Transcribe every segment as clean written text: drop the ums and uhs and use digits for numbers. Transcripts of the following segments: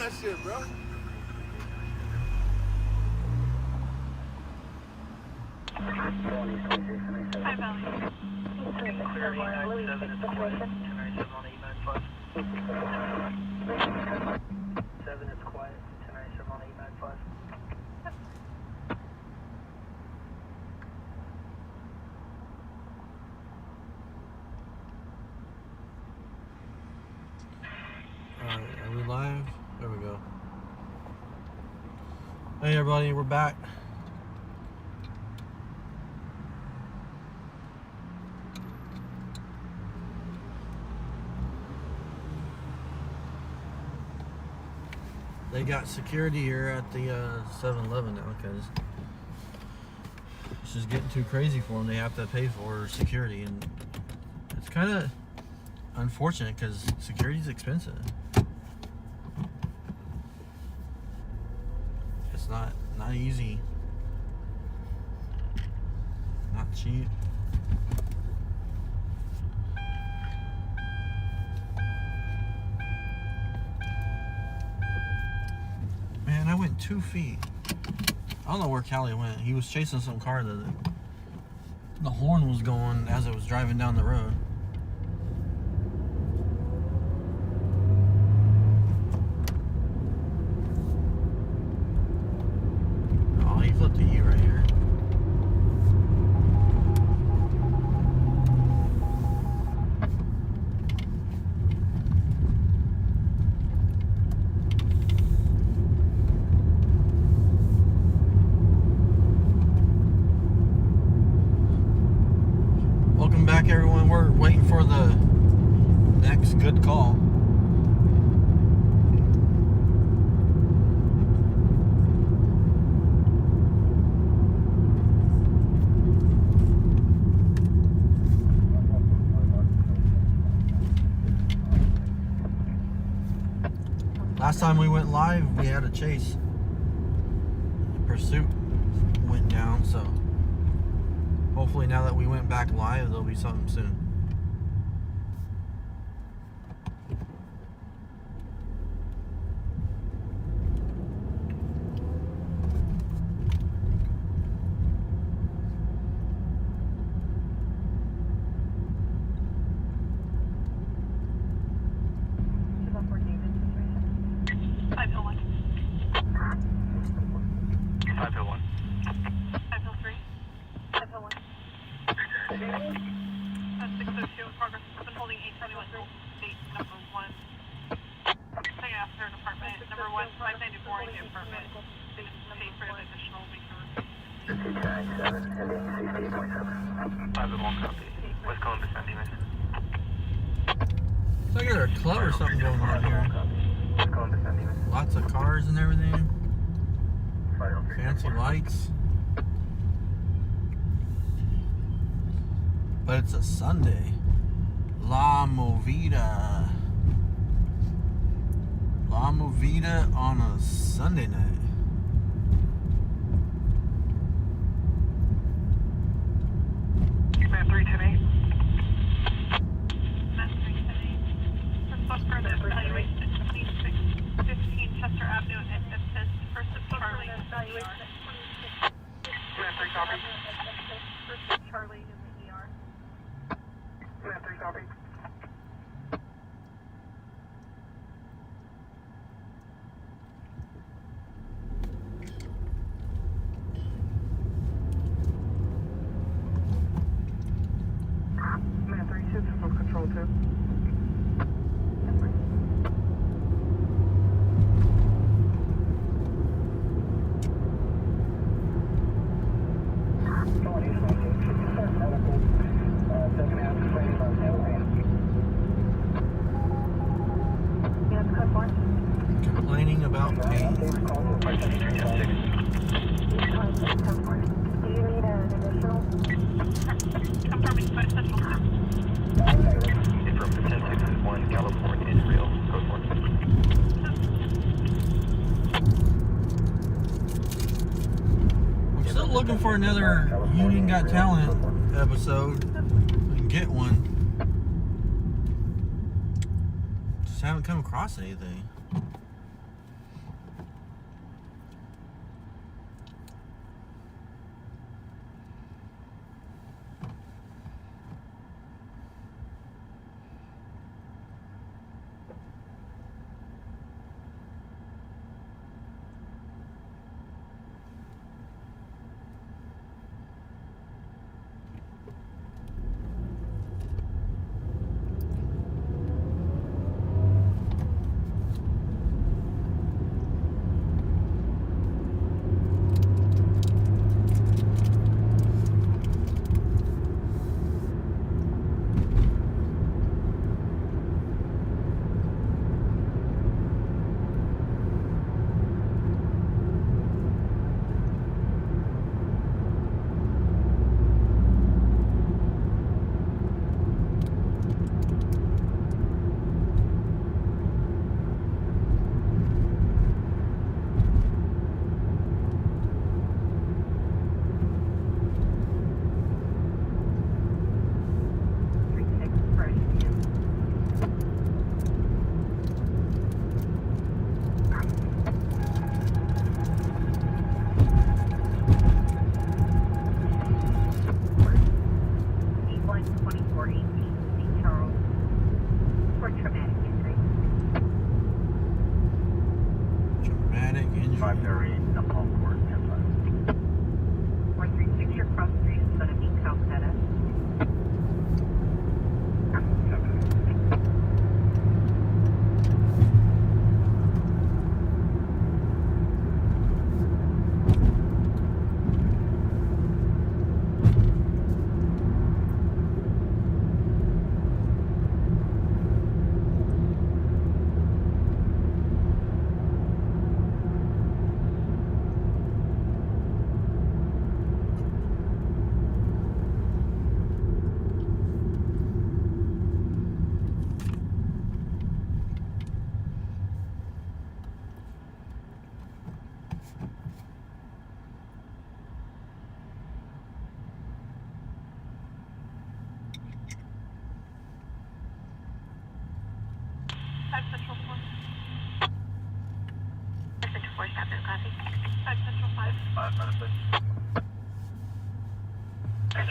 that shit, bro. Hi, Valley. Clear 897 is quiet. 297 on 895. 7 is quiet. 297 on 895. Alright, are we live? There we go. Hey everybody, we're back. They got security here at the 7-Eleven now because it's just getting too crazy for them. They have to pay for security, and it's kind of unfortunate because security is expensive. It's not easy, not cheap. Man, I went 2 feet. I don't know where Callie went. He was chasing some car that the horn was going as it was driving down the road. Oh, he flipped to you right here. Welcome back, everyone. We're waiting for the next good call. Last time we went live, we had a chase. The pursuit went down, so hopefully now that we went back live, there'll be something soon. It's like there's a club or something going on here. Lots of cars and everything. Fancy lights. But it's a Sunday. La Movida. La Movida on a Sunday night. Man 310-8. Man 310-8. Request for the evaluation 15 Chester Avenue and assist first of Charlie in the ER. Man 3 copy. First of Charlie in the ER. Man 3 copy. Man 3 6 from control 2. Complaining about pain. Do you need an additional? Confirming by Central 2. From 1061 California, Israel. Code 4. I'm still looking for another Union Got Talent episode. And get one. Just haven't come across anything.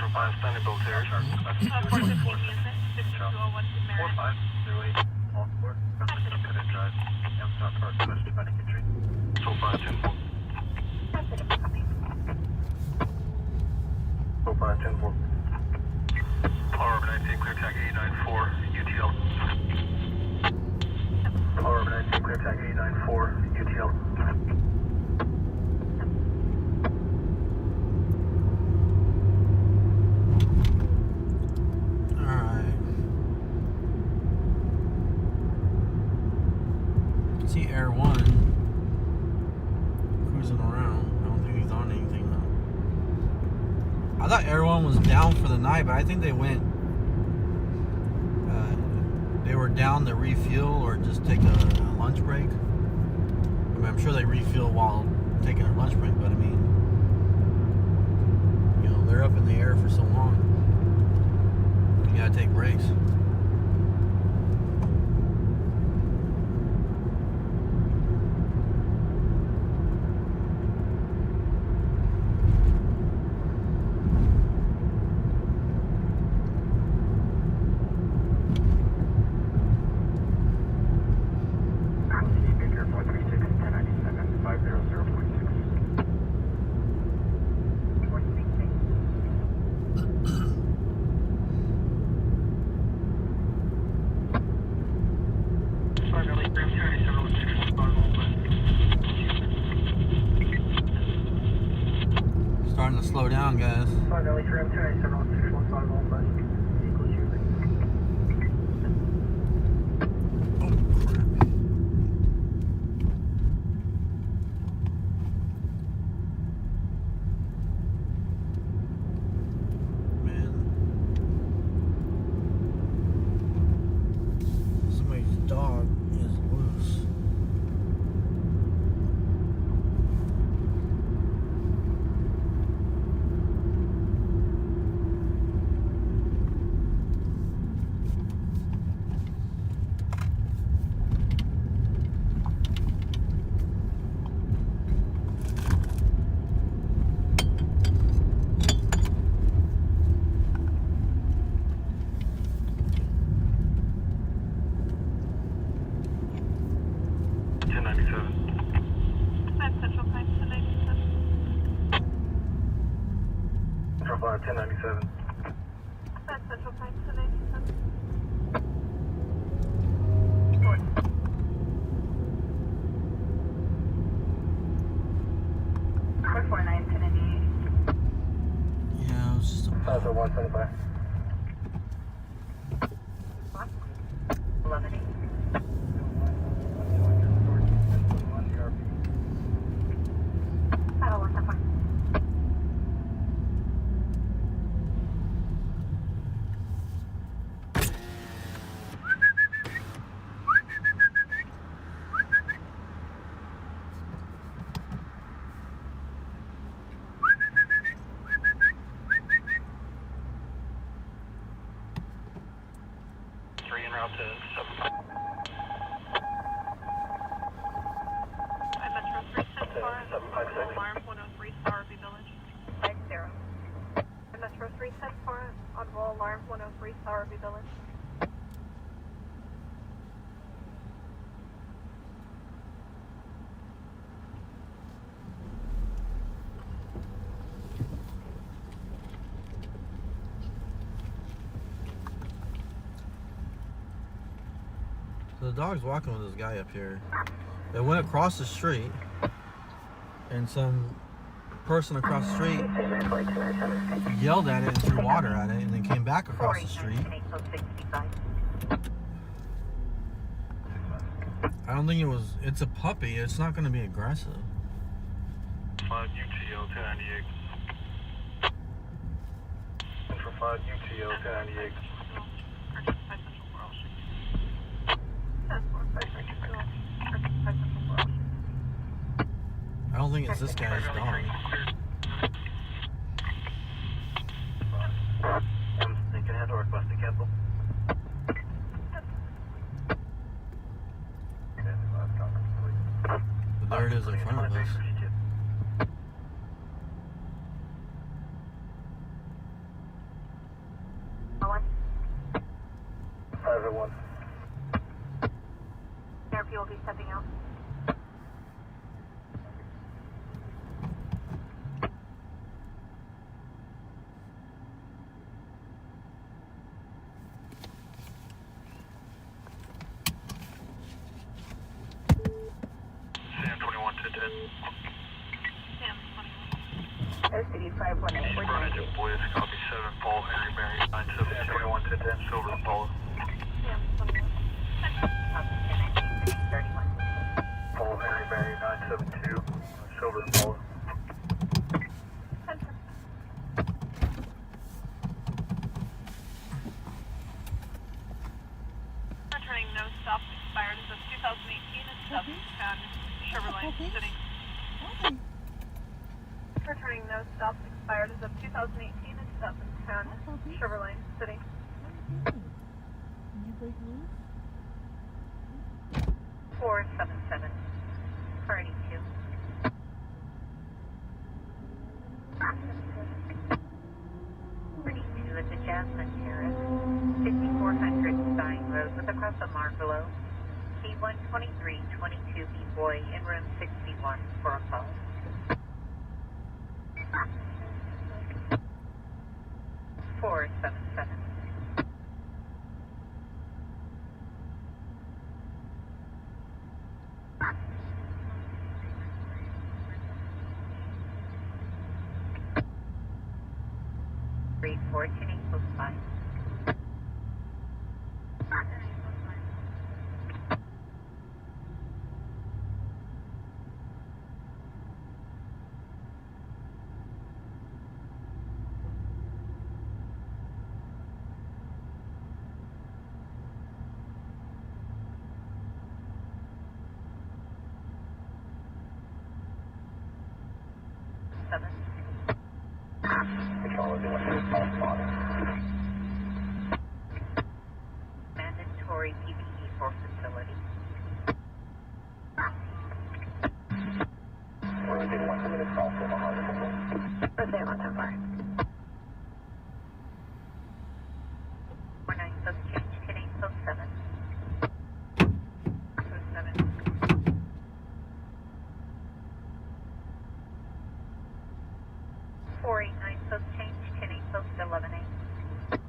Central 5, Thunderbolt Terrace. 415 music, 5201 to Merritt. 4508, all 4. Could drive. Amsterdam Park, West Dividing Entry. 4510. 4510. Power 19, clear tag 894, UTL. Power 19, clear tag 894, UTL. See Air 1 cruising around. I don't think he's on anything though. I thought Air 1 was down for the night, but I think they went. They were down to refuel or just take a lunch break. I mean, I'm sure they refuel while taking a lunch break, but I mean, you know, they're up in the air for so long. You gotta take breaks. Starting to slow down, guys. Man, somebody's dog is loose. That's Central Time to 97. 1097. That's Central Time to 97. Yeah, it was just a 175. 11. En route to 75. I'm Metro 374, alarm 103, Sowerby Village. 50. I'm Metro 374, on roll alarm 103, Sowerby Village. So the dog's walking with this guy up here. They went across the street, and some person across the street yelled at it and threw water at it, and then came back across the street. I don't think it's a puppy. It's not going to be aggressive. 5 UTO 1098. Central 5 UTO 1098. I don't think it's this guy's dog. I'm thinking head northwest to Capital. But there it is in front of us. OCD 518, we're Frontage 90. of Boys, copy 7, Paul, Henry, Mary, 972. 21 to 10, Silver Impala. Yeah, 21. Copy 1019, 31. Paul, Henry, Mary, 972, Silver Impala. Returning no stops expired as of 2018 and subs found Chevrolet City. Returning no stops expired as of 2018 and subs found Chevrolet City. Did you break loose? 477. Party 2. Party 2 at the Jasmine Terrace. 5400 Stein Road with a cross of Marvelo. C12322 B-Boy in room 61 for a call. Four 77. Three 14 equals 5. Seven. Mandatory PPE for facility. Birthday on September. 49 subs change, 10 8 subs 7. So 7. 489 subs change, 10 8 subs 11 8.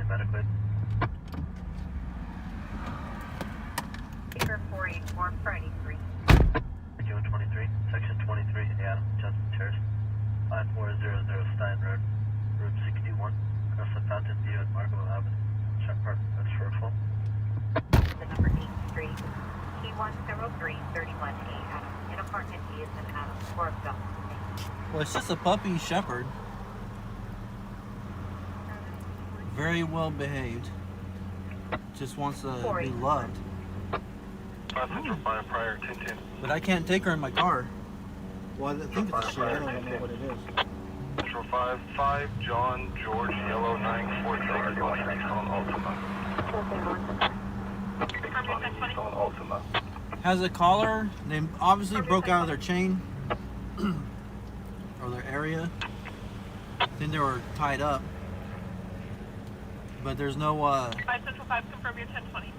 Medically. Speaker 484, Friday 3. June 23, Section 23, Adam, Jasmine Terrace, 5400 Stein Road, Route 61, across the Fountain View at Margot Avenue, Sharp Park, that's for a phone. The number 8th Street, T103, 31A, Adam. In apartment D is an Adam, for a film. Well, it's just a puppy shepherd. Very well behaved. Just wants to be loved. Passenger 5 prior 1010. But I can't take her in my car. Well, I think it's a she. I don't know what it is. Metro 5 John George Yellow 943 on Ultima. Has a collar. They obviously broke out of their chain or their area. I think they were tied up. But there's no 5 Central 5, confirm your 1020.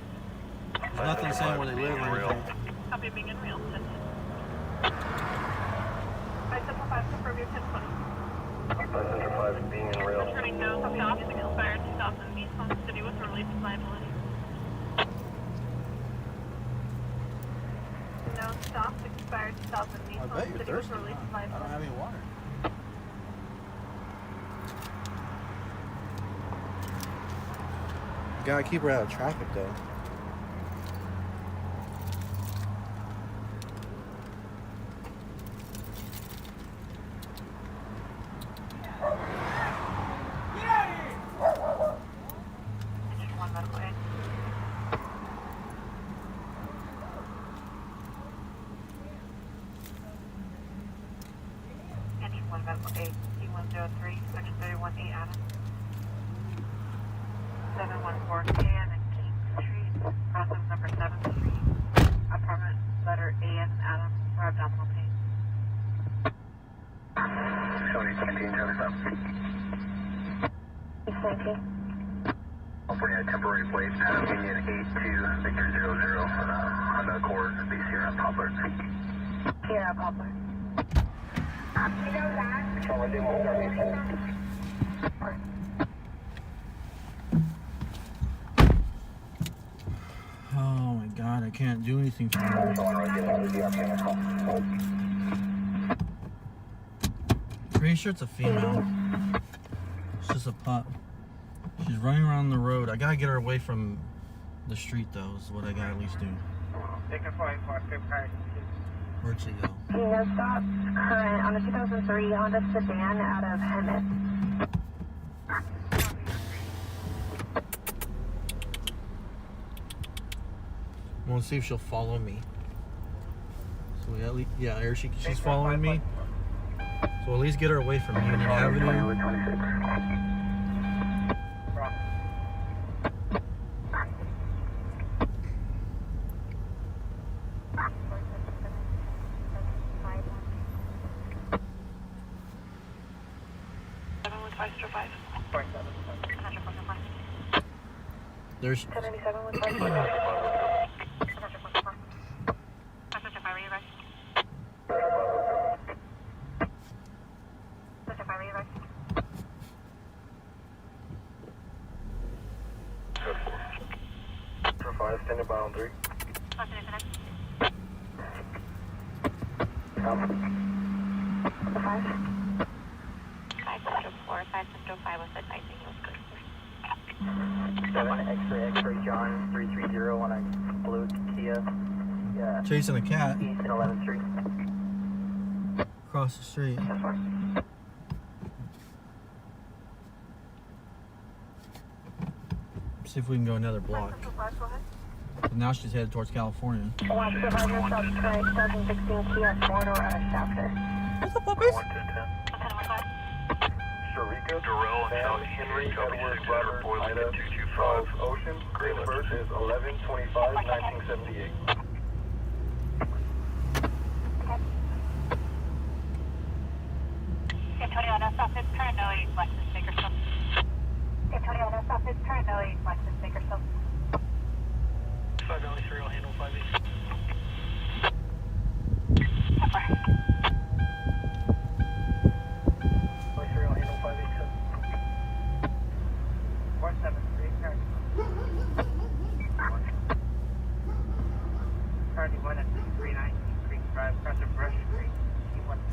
there's nothing saying where they live or anything. Copy being in real. 5 Central 5, confirm your 1020. 5 Central 5 being in real. Returning no stops expired 2000 Nissan City with release of liability. No stops expired 2000 I bet Nissan you're City with thirsty. release of I don't liability. have any water. Gotta keep her out of traffic though. One medical aid. Engine 1 medical aid. C103, section 31A, Adam. 714 and King Street, process number 7th Street, apartment letter A and Adam for abdominal pain. Showing 17, turn up. 19. Hopefully a temporary plate, Adam Union 82, Victor 00, Honda Accord, base here on Poplar. Sierra Poplar. Oh my god, I can't do anything for her. Pretty sure it's a female. It's just a pup. She's running around the road. I gotta get her away from the street though, is what I gotta at least do. Where'd she go? No stop. Current on a 2003 Honda sedan out of Hemet. I want to see if she'll follow me. So we at least, yeah, here she's following me. So at least get her away from Union Avenue. There's. 77 with 5. Standing by on 3. 5 5 was advising you was good. 7 X-ray John 330 on a blue Kia. Yeah. Chasing a cat. East and 11th Street. Across the street. See if we can go another block. But now she's headed towards California. Watch the Roger stop tonight, 2016 Kia 4-door out of Shafter. What's up, puppies? 1 to 10. Sharika, Darrell, Sam, Henry, Edward, Robert, Ida, Charles, Ocean. Green Bird is 11/25/1978. Antonio, no stop is currently Lexus Bakersfield. Antonio, no stop is currently Lexus Bakersfield. 5 Valley 3, I'll handle 5 East.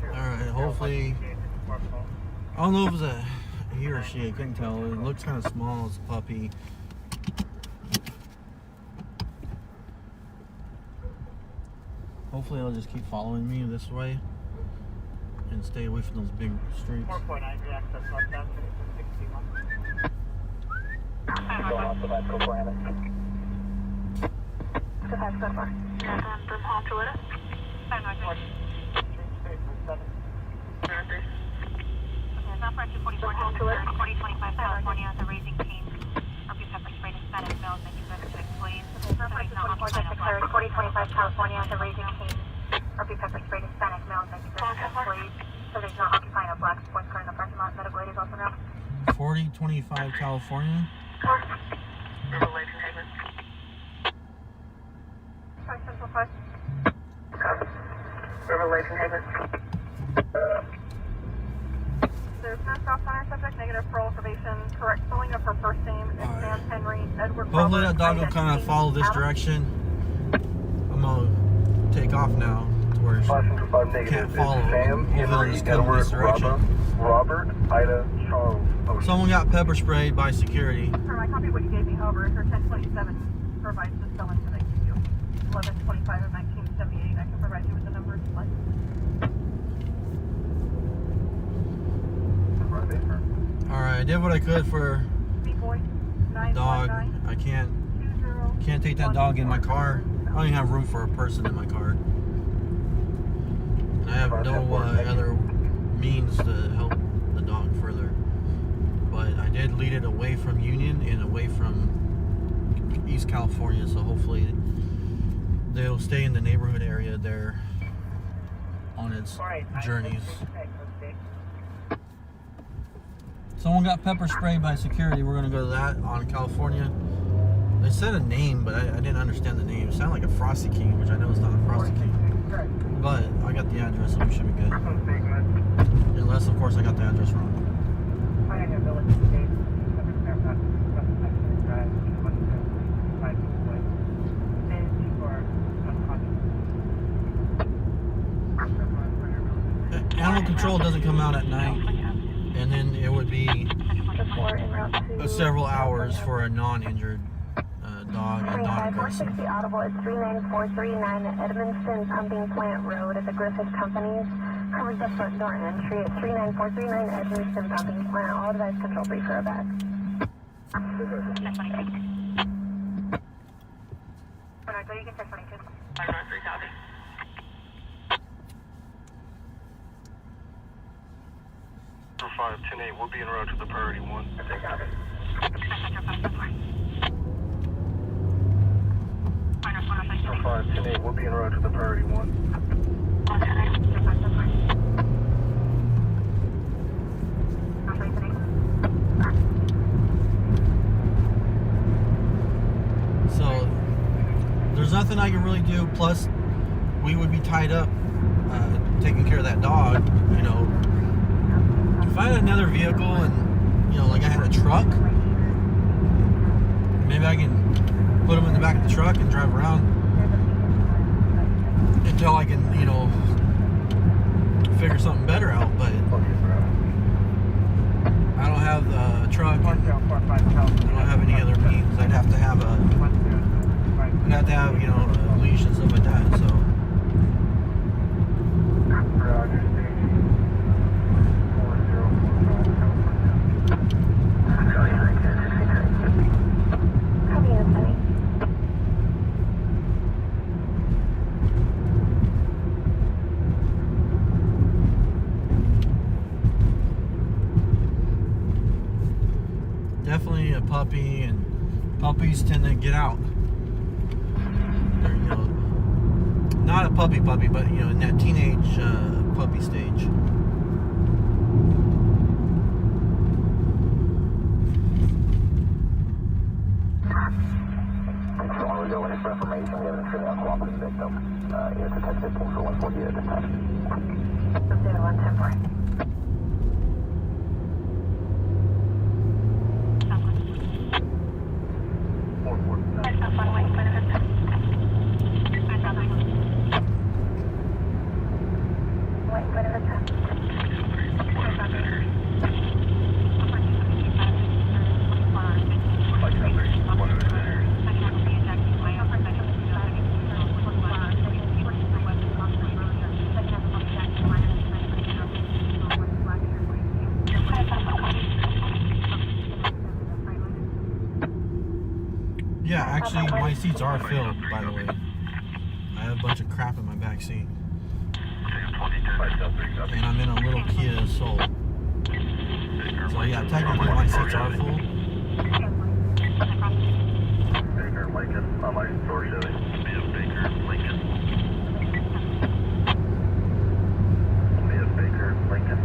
Alright, hopefully. I don't know if it's a he or she, I couldn't tell. It looks kind of small as a puppy. Hopefully, they'll just keep following me this way and stay away from those big streets. 4.9 access northbound 61. From home to Lita. 4025 California, the Raising Cane's RP pepper spray to Spanish males and Mexican employees. 4025 California, the Raising Cane's RP pepper spray to Spanish males and Mexican employees. So there's not occupying a black sports car in the parking lot. Medical aid is also now. 4025 California. Revelation Haven. 5 Central 5. Revelation Haven. There's no stop sign, subject negative parole probation. Correct spelling of her first name is Sam Henry Edward. Hopefully that dog will kind of follow this direction. I'm gonna take off now to where she can't follow. Hopefully they'll just come in this direction. Robert, Ida, Charles, Ocean. Someone got pepper sprayed by security. I copied what you gave me, however, her 1027 provides the spelling that I give you. 1125 of 1978. I can provide you with the numbers. Alright, I did what I could for dog. I can't take that dog in my car. I don't even have room for a person in my car. And I have no other means to help the dog further. But I did lead it away from Union and away from East California, so hopefully they'll stay in the neighborhood area there on its journeys. Someone got pepper sprayed by security. We're gonna go to that on California. They said a name, but I didn't understand the name. It sounded like a Frosty King, which I know is not a Frosty King. But I got the address, so we should be good. Unless, of course, I got the address wrong. Animal control doesn't come out at night, and then it would be several hours for a non-injured dog and non-aggressive. 460 Audible is 39439 Edmonston Pumping Plant Road at the Griffith Companies. Covers the front door entry at 39439 Edmonston Pumping Plant. All device control brief for a back. For 510-8, we'll be en route to the priority 1. Okay, got it. 510-8, we'll be en route to the priority 1. So there's nothing I can really do. Plus, we would be tied up taking care of that dog. You know, if I had another vehicle and, you know, like I had a truck, maybe I can put him in the back of the truck and drive around until I can, you know, figure something better out. But I don't have a truck. I don't have any other means. I'd have to have you know, a leash and stuff like that. So. Definitely a puppy, and puppies tend to get out. They're, you know, not a puppy, but, you know, in that teenage puppy stage. Information given to the cooperative victim. It's a 10-15 for 148 at this time. 110-4. Yeah, actually, my seats are filled, by the way. I have a bunch of crap in my back seat. And I'm in a little Kia Soul. So yeah, technically my seats are full. Baker Lincoln, on my door show, Baker Lincoln. Baker Lincoln.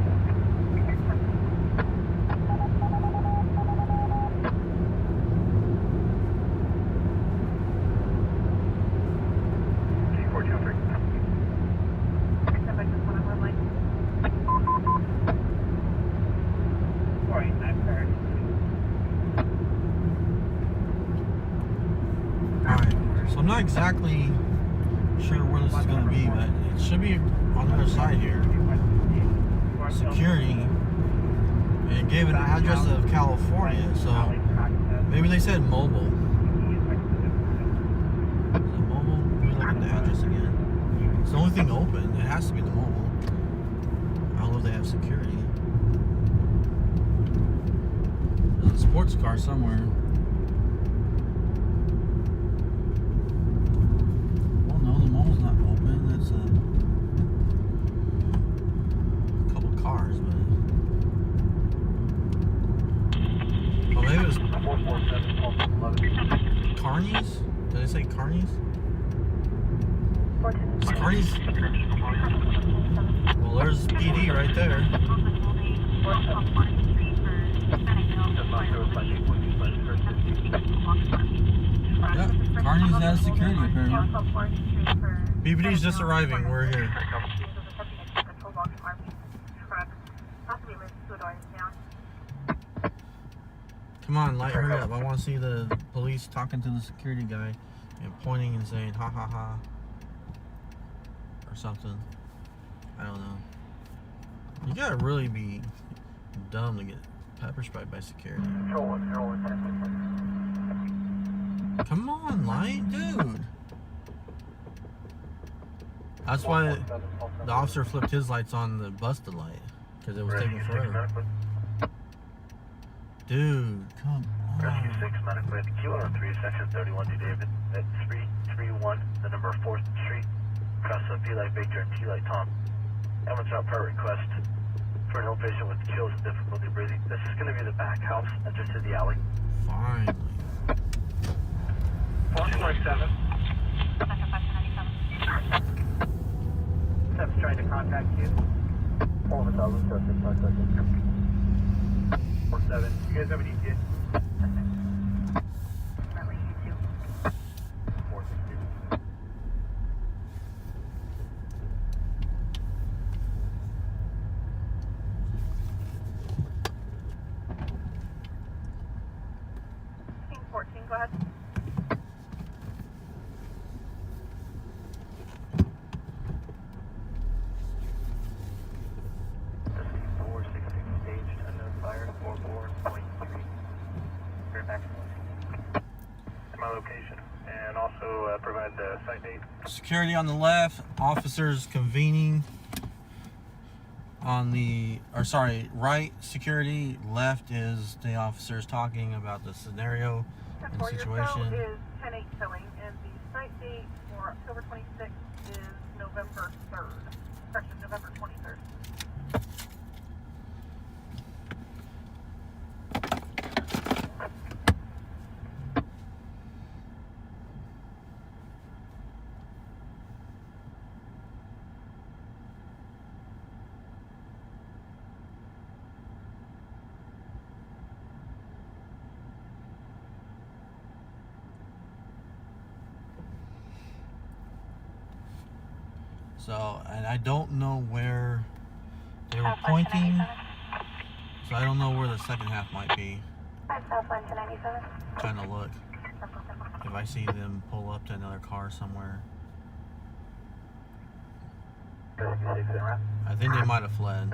I'm not exactly sure where this is going to be, but it should be on the other side here. Security. And it gave an address of California, so maybe they said mobile. Is it mobile? Let me look at the address again. It's the only thing open. It has to be the mobile. I don't know if they have security. There's a sports car somewhere. Carnies? Did I say Carnies? Is Carnies? Well, there's PD right there. Yeah, Carnies has security apparently. BPD's just arriving. We're here. Come on, light, hurry up. I want to see the police talking to the security guy and pointing and saying ha ha ha or something. I don't know. You gotta really be dumb to get pepper sprayed by security. Come on, light, dude. That's why the officer flipped his lights on the busted light, because it was taking forever. Dude, come on. Rescue 6, medical at Q103, section 31, New David, at 331, the number 4th Street, across the V-Light Baker and T-Light Tom. Ambulance out per request for an ill patient with chills and difficulty breathing. This is going to be the back house, entrance to the alley. Finally. 447. Steps trying to contact you. All of 1,000, 47. You guys have any kids? 462. Team 14, go ahead. Location and also provide the site date. Security on the left, officers convening on the, or sorry, right security, left is the officers talking about the scenario and Your situation. cell is 10-8 showing, and the site date for October 26th is November 3rd. Correction, November 23rd. So, and I don't know where they were pointing, so I don't know where the second half might be. Southline 297. Trying to look if I see them pull up to another car somewhere. I think they might have fled.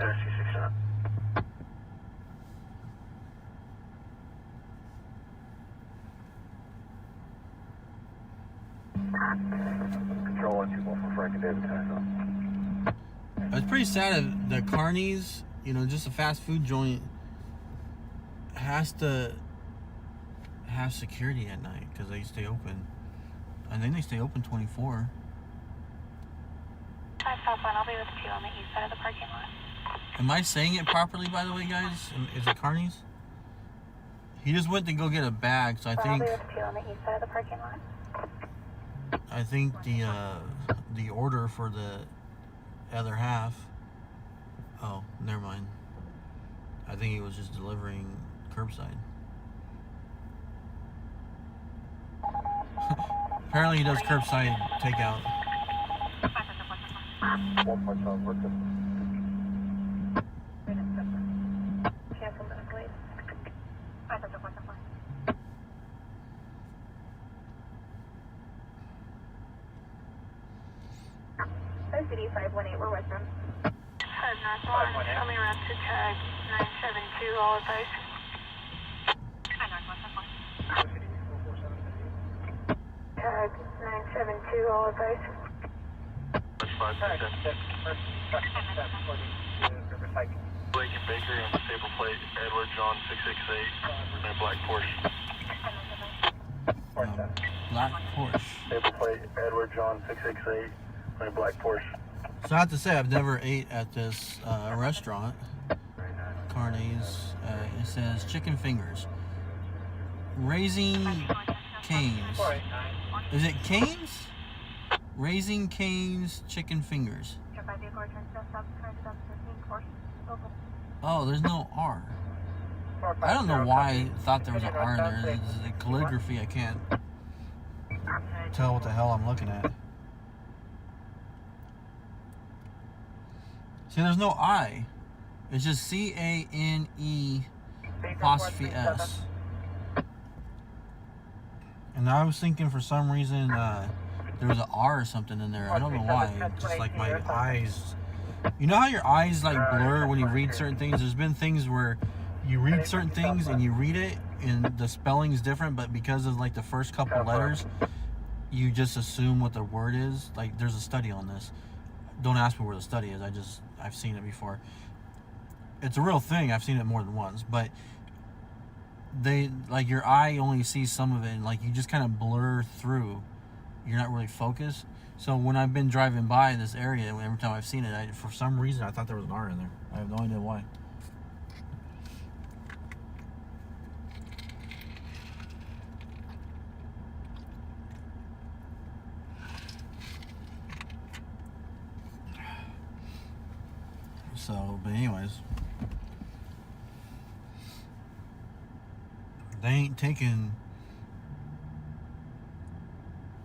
Control 124 from Frank and David Tyson. It's pretty sad that Carney's, you know, just a fast food joint, has to have security at night because they stay open. I think they stay open 24. Southline, I'll be with you on the east side of the parking lot. Am I saying it properly, by the way, guys? Is it Carney's? He just went to go get a bag, so I I'll think be with you on the east side of the parking lot. the order for the other half. Oh, never mind. I think he was just delivering curbside. Apparently he does curbside takeout. Cancel minute, please. City 518, we're with them. Head northbound, show me around to tag 972, all advice. Tag 972, all advice. That's fine. Blake and Baker on the table plate, Edward John 668, and black Porsche. Black Porsche. Table plate, Edward John 668, and black Porsche. So I have to say, I've never ate at this restaurant, Carney's. It says chicken fingers. Raising Cane's. Is it Cane's? Raising Cane's chicken fingers. Oh, there's no R. I don't know why I thought there was an R in there. It's the calligraphy, I can't tell what the hell I'm looking at. See, there's no I. It's just C-A-N-E apostrophe S. And I was thinking for some reason there was an R or something in there. I don't know why. Just like my eyes. You know how your eyes like blur when you read certain things? There's been things where you read certain things and you read it and the spelling is different, but because of like the first couple letters, you just assume what the word is. Like there's a study on this. Don't ask me where the study is. I've seen it before. It's a real thing. I've seen it more than once, but they like your eye only sees some of it and like you just kind of blur through. You're not really focused. So when I've been driving by this area, every time I've seen it, for some reason I thought there was an R in there. I have no idea why. So, but anyways, they ain't taking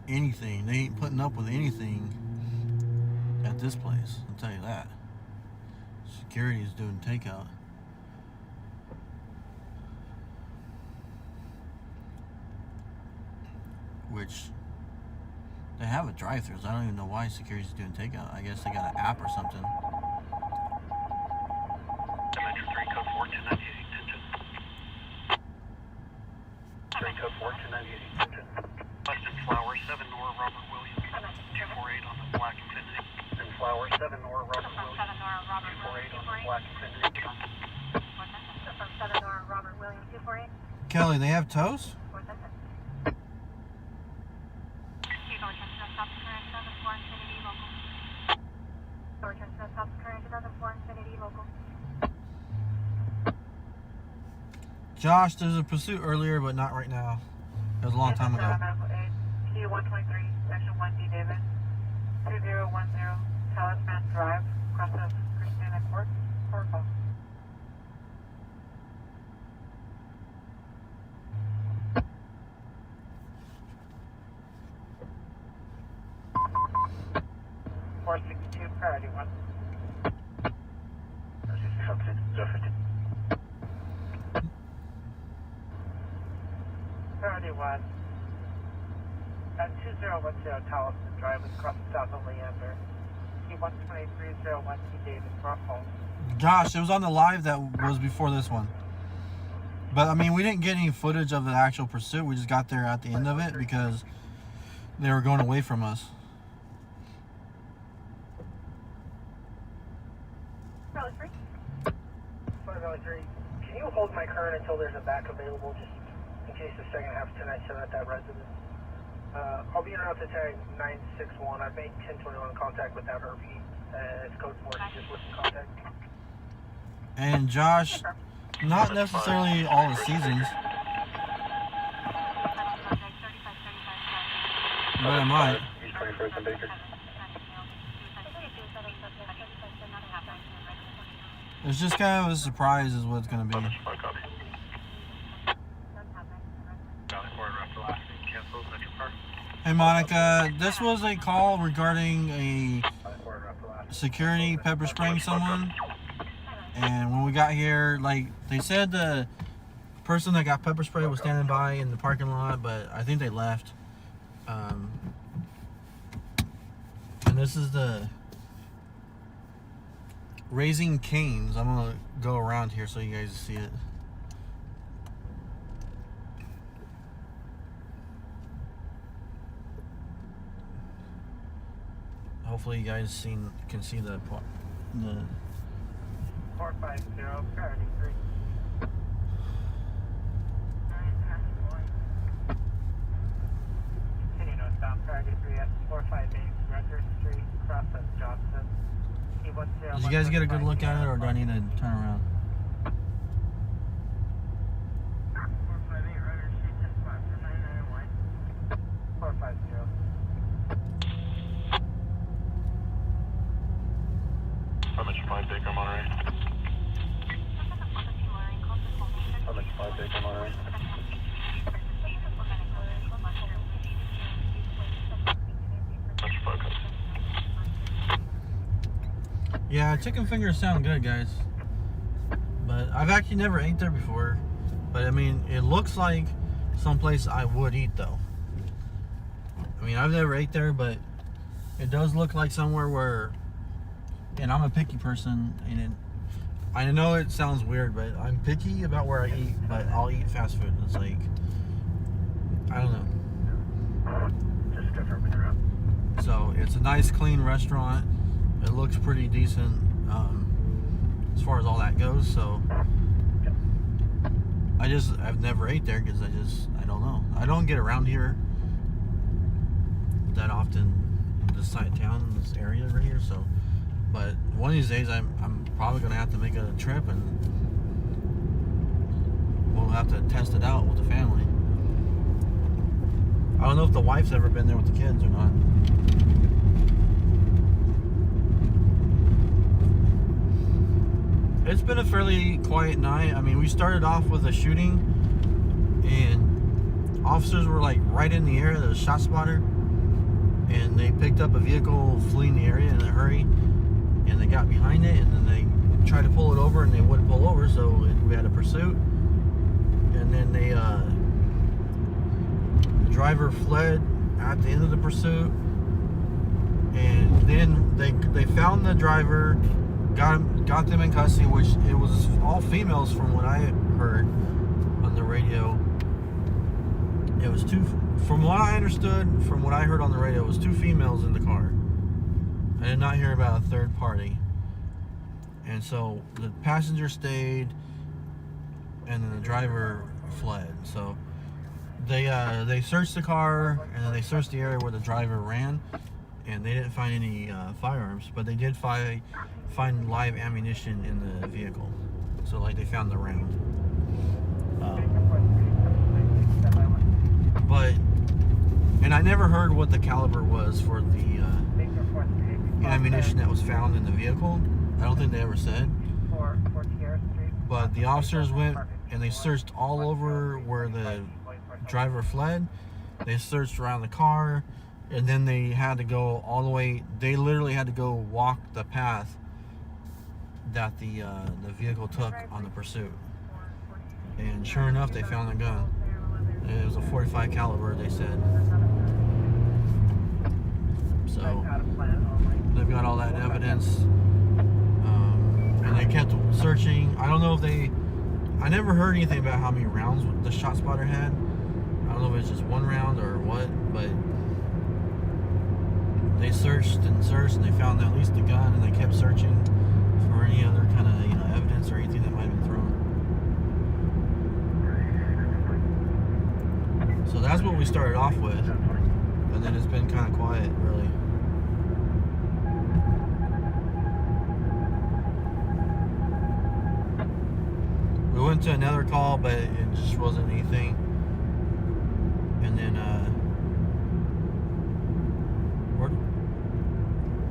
anything. They ain't putting up with anything at this place. I'll tell you that. Security is doing takeout. Which, they have a drive-thru, so I don't even know why security is doing takeout. I guess they got an app or something. Dimension 3, code 4298, attention. 3, code 4298, attention. Weston Flower, 7 Nora, Robert Williams, 248 on the Black Infinity. And Flower, 7 Nora, Robert Williams, 248 on the Black Infinity. From 7 Nora, Robert Williams, 248. Kelly, they have toast? Josh, there's a pursuit earlier, but not right now. It was a long time ago. T123, Section 1D, David. 2010, Talisman Drive, across of Christina Court, Corpo. Priority 1. 050. Priority 1. At 2010 Talisman Drive, across the south of Leander. T12301 T David, Ruffles. Gosh, it was on the live that was before this one. But I mean, we didn't get any footage of the actual pursuit. We just got there at the end of it because they were going away from us. Can you hold my current until there's a back available, just in case the second half of tonight set at that residence? I'll be around to tag 961. I've made 1021 contact with that RV. It's code 4, just with contact. And Josh, not necessarily all the seasons, but I might. East 21st and Baker. It's just kind of a surprise is what it's going to be. Hey Monica, this was a call regarding a security pepper spraying someone. And when we got here, like they said the person that got pepper sprayed was standing by in the parking lot, but I think they left. And this is the Raising Cane's. I'm gonna go around here so you guys see it. Hopefully you guys can see the 450, priority 3. Continue northbound, priority 3 at 458 Rutgers Street, cross of Johnson. Did you guys get a good look at it, or do I need to turn around? 458 Rutgers Street, 10 spot for 991. 450. How much 5 Baker Monterey? How much 5 Baker Monterey? Much focus. Yeah, chicken fingers sound good, guys. But I've actually never ate there before. But I mean, it looks like someplace I would eat though. I mean, I've never ate there, but it does look like somewhere where, and I'm a picky person, and I know it sounds weird, but I'm picky about where I eat, but I'll eat fast food. It's like, I don't know. Just confirming your route. So it's a nice, clean restaurant. It looks pretty decent as far as all that goes. So I've never ate there because I don't know. I don't get around here that often in this side of town, in this area right here. So, but one of these days I'm probably gonna have to make a trip and we'll have to test it out with the family. I don't know if the wife's ever been there with the kids or not. It's been a fairly quiet night. I mean, we started off with a shooting and officers were like right in the area, the shot spotter, and they picked up a vehicle fleeing the area in a hurry, and they got behind it, and then they tried to pull it over and they wouldn't pull over, so we had a pursuit, and then the driver fled at the end of the pursuit, and then they found the driver, got them in custody, which it was all females from what I heard on the radio. It was from what I understood, from what I heard on the radio, it was 2 females in the car. I did not hear about a third party. And so the passenger stayed and then the driver fled. So they searched the car and then they searched the area where the driver ran, and they didn't find any firearms, but they did find live ammunition in the vehicle. So like they found the round. And I never heard what the caliber was for the ammunition that was found in the vehicle. I don't think they ever said. But the officers went and they searched all over where the driver fled. They searched around the car, and then they had to go all the way. They literally had to go walk the path that the vehicle took on the pursuit. And sure enough, they found the gun. It was a .45 caliber, they said. So they've got all that evidence, and they kept searching. I don't know if I never heard anything about how many rounds the shot spotter had. I don't know if it's just 1 round or what, but they searched and searched, and they found at least the gun, and they kept searching for any other kind of evidence or anything that might have been thrown. So that's what we started off with, and then it's been kind of quiet, really. We went to another call, but it just wasn't anything. And then,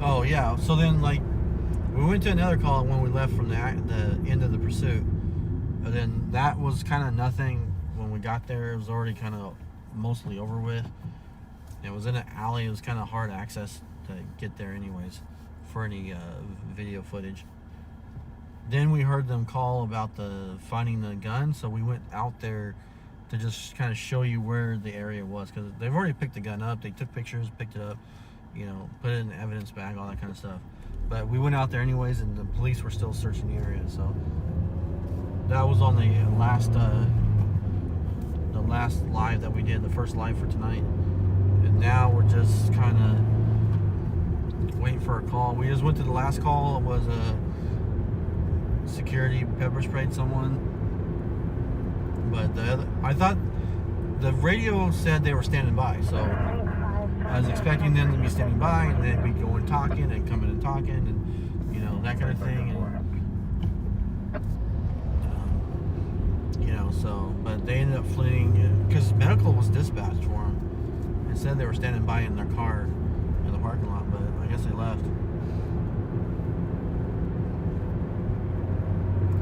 oh yeah, so then like, we went to another call when we left from the end of the pursuit. And then that was kind of nothing when we got there. It was already kind of mostly over with. It was in an alley. It was kind of hard access to get there anyways for any video footage. Then we heard them call about finding the gun, so we went out there to just kind of show you where the area was, because they've already picked the gun up. They took pictures, picked it up, put it in the evidence bag, all that kind of stuff. But we went out there anyways, and the police were still searching the area. So that was on the last live that we did, the first live for tonight. And now we're just kind of waiting for a call. We just went to the last call. It was a security pepper sprayed someone, but I thought the radio said they were standing by, so I was expecting them to be standing by, and they'd be going talking and coming and talking, and that kind of thing, and so, but they ended up fleeing because medical was dispatched for them. It said they were standing by in their car in the parking lot, but I guess they left.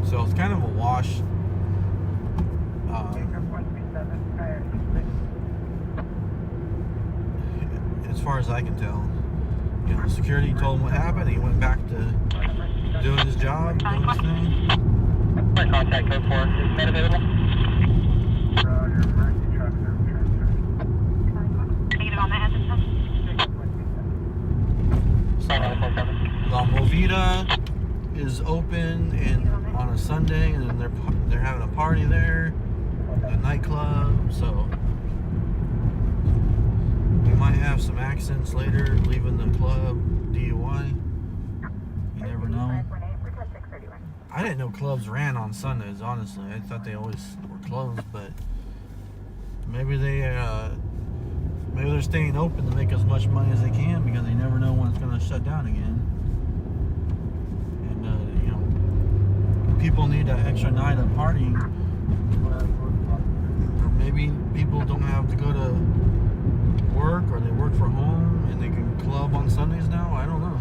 So it's kind of a wash. As far as I can tell, security told him what happened. He went back to doing his job, doing his thing. Contact code 4. Is that available? Negative on the engine. La Movida is open and on a Sunday, and then they're having a party there, a nightclub. So we might have some accidents later leaving the club. DUI. You never know. I didn't know clubs ran on Sundays. Honestly, I thought they always were closed, but maybe they're staying open to make as much money as they can because they never know when it's going to shut down again. And you know, people need that extra night of partying, or maybe people don't have to go to work, or they work from home and they can club on Sundays now. I don't know.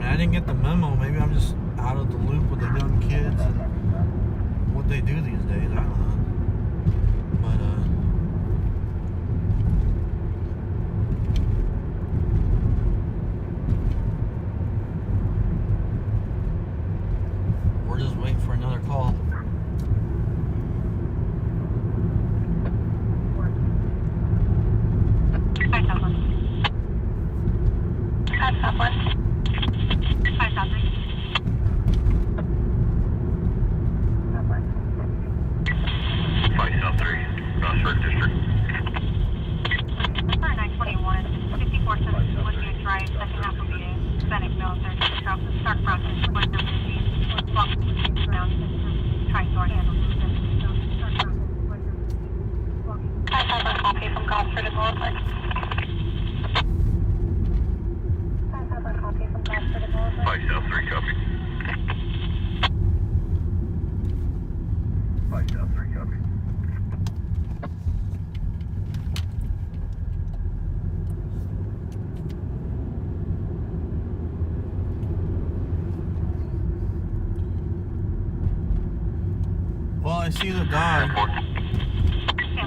I didn't get the memo. Maybe I'm just out of the loop with the young kids and what they do these days. I don't know. But we're just waiting for another call. Well, I see the dog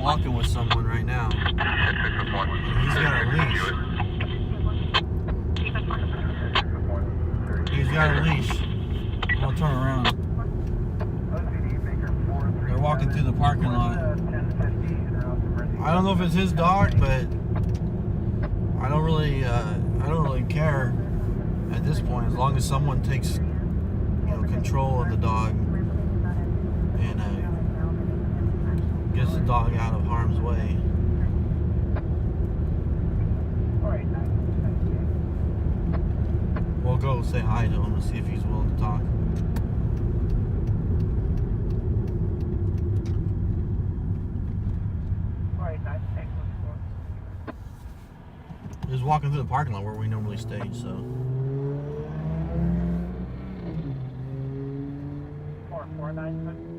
walking with someone right now. He's got a leash. He's got a leash. I'll turn around. They're walking through the parking lot. I don't know if it's his dog, but I don't really care at this point, as long as someone takes, control of the dog and gets the dog out of harm's way. We'll go say hi to him and see if he's willing to talk. Just walking through the parking lot where we normally stay, so. 449.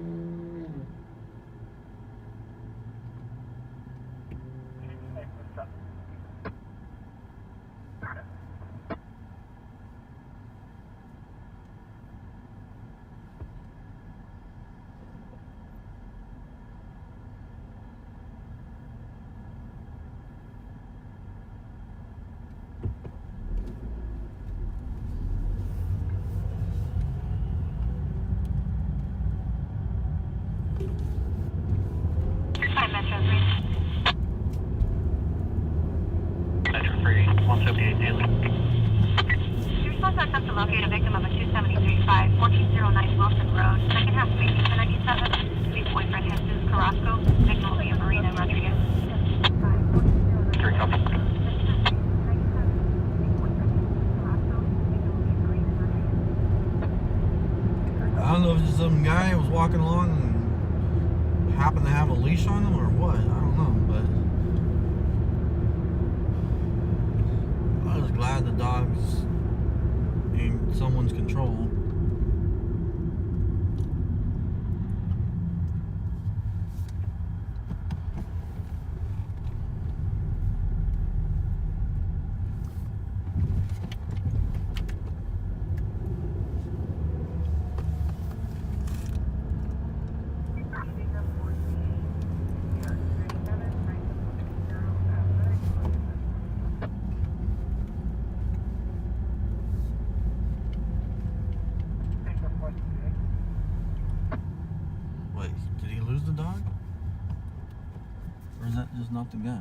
Locate a victim of a 273.5, 1409 Wilson Road, second half of 1897. Police boyfriend Jesus Carrasco. Victim will be a Marina Rodriguez. I don't know if just some guy was walking along and happened to have a leash on him or what. I don't know, but I was glad the dog's in someone's control. Wait, did he lose the dog? Or is that just not the guy?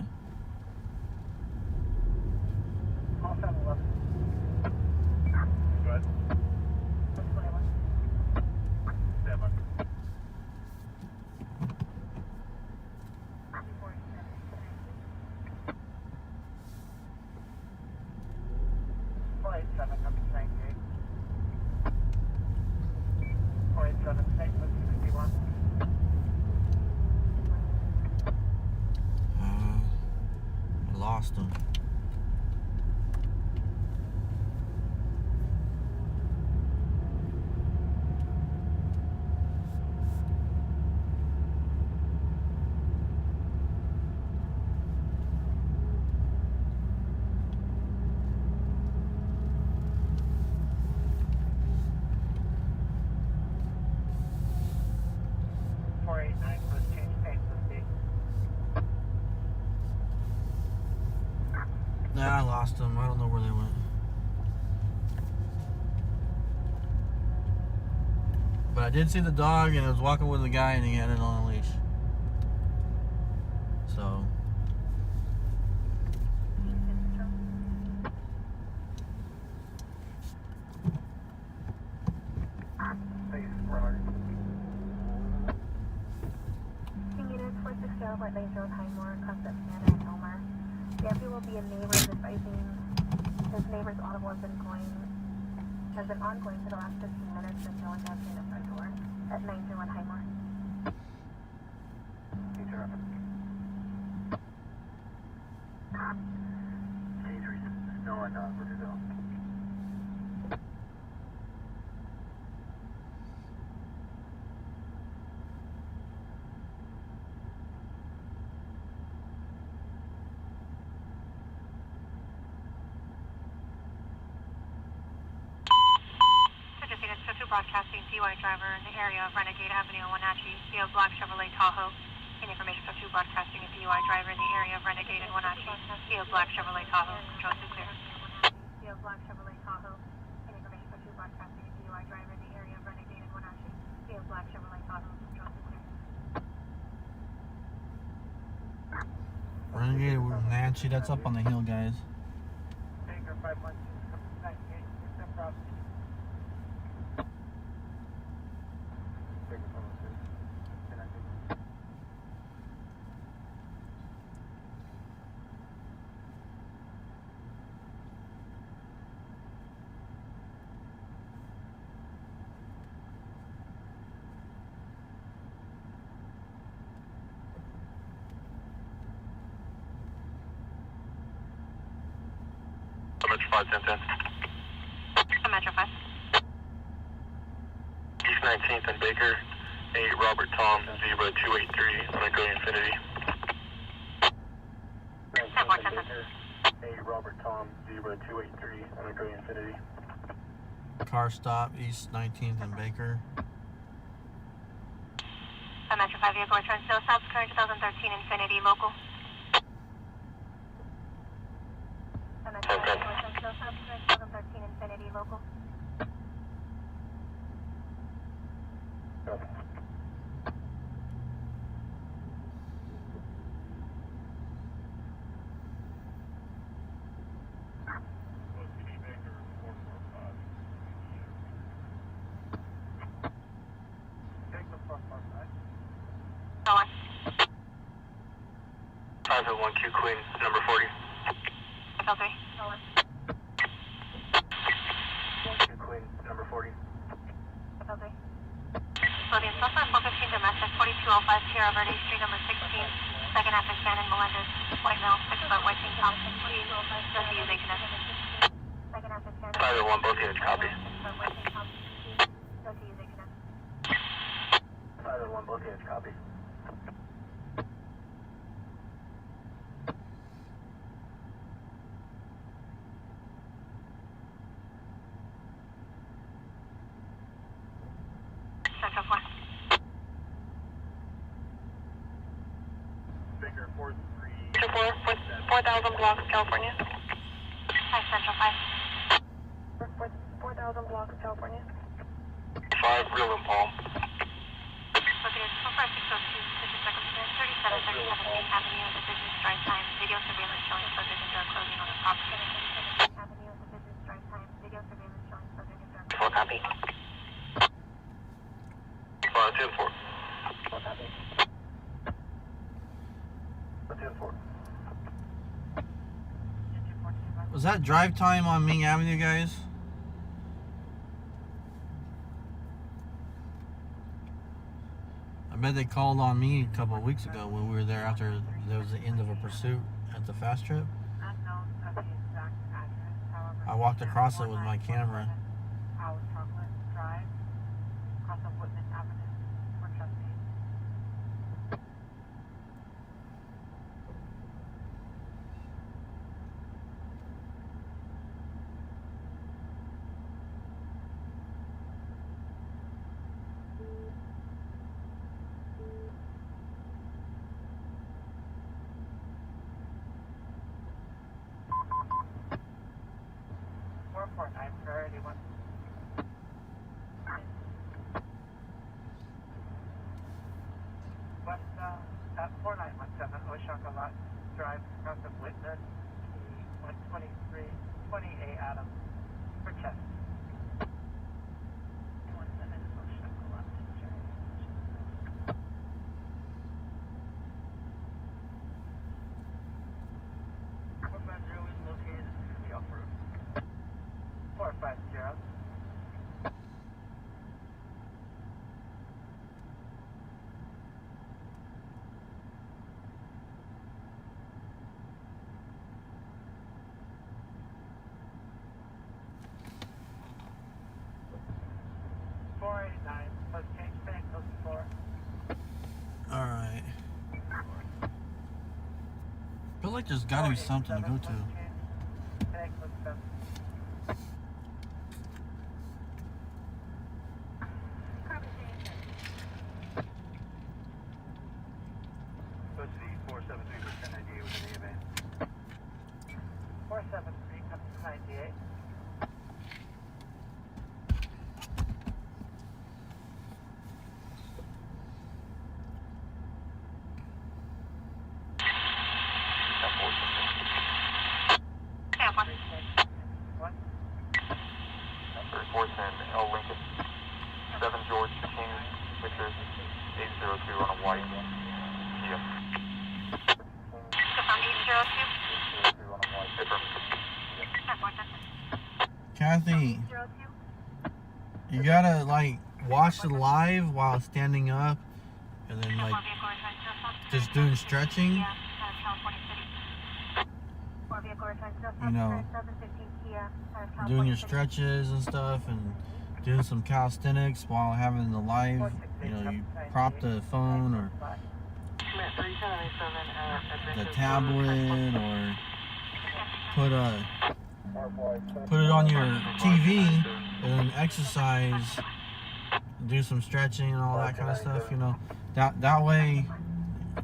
lost him. Nah, I lost them. I don't know where they went. But I did see the dog, and it was walking with the guy, and he had it on a leash. So. Units 460 Fort Lane Road, Highmore, Concept Canada, and Elmer. The empty will be a neighbor advising his neighbor's audible has been ongoing for the last 15 minutes and no one has seen the front door at 901 Highmore. No one knows where to go. Broadcasting DUI driver in the area of Renegade Avenue, Wenatchee, via black Chevrolet Tahoe. In information for 2 broadcasting a DUI driver in the area of Renegade and Wenatchee, via black Chevrolet Tahoe. Control to clear. Via black Chevrolet Tahoe. In information for 2 broadcasting a DUI driver in the area of Renegade and Wenatchee, via black Chevrolet Tahoe. Control to clear. Renegade Wenatchee, that's up on the hill, guys. Baker 512, accept process. Metro 51010. Metro 5. East 19th and Baker, 8 Robert Tom, Zebra 283, I'm going to go Infinity. 8 Robert Tom, Zebra 283, I'm going to go Infinity. Car stop, East 19th and Baker. Metro 5 vehicle return still stops, current 2013 Infinity local. Metro 5 vehicle return still stops, current 2013 Infinity local. Go on. 501Q Queen, number 40. FL3. Go on. 1Q Queen, number 40. FL3. Loading Southwest 115 domestic, 4205 Sierra Verde Street, number 16. Second after Shannon Melendez, white male, 6 foot, white tank top, please, don't use a connection. Second after Shannon. 501 both units, copy. 501 both units, copy. Central 4. Baker 43. Central 4, 4,000 blocks, California. Hi, Central 5. 4,000 blocks, California. 5 Real and Palm. Located 45602, District Circumstance, 3737 Main Avenue, the business drive time, video surveillance showing subject and door closing on the property. Avenue, the business drive time, video surveillance showing subject and door closing. Full copy. 10-4. Full copy. 10-4. Was that drive time on Ming Avenue, guys? I bet they called on me a couple of weeks ago when we were there after there was the end of a pursuit at the fast trip. I walked across it with my camera. House Chocolate Drive, across of Whitman Avenue, for Chesapeake. Priority 1. West at 4917 Oshaka Lot Drive, across of Whitman, 12320A Adams, for Chess. 17 Oshaka Lot Drive. is located in the off-road. 450. Alright. I feel like there's gotta be something to go to. Supposed to be 473 for 1098 with an AMA. 473 comes to 98. What? 3410 L Lincoln, 7 George King, Victor, 802 on a white Kia. Confirm 802. Kathy, you gotta like watch the live while standing up and then like just doing stretching. You know, doing your stretches and stuff and doing some calisthenics while having the live, you know, you prop the phone or the tablet or put it on your TV and then exercise, do some stretching and all that kind of stuff, you know. That way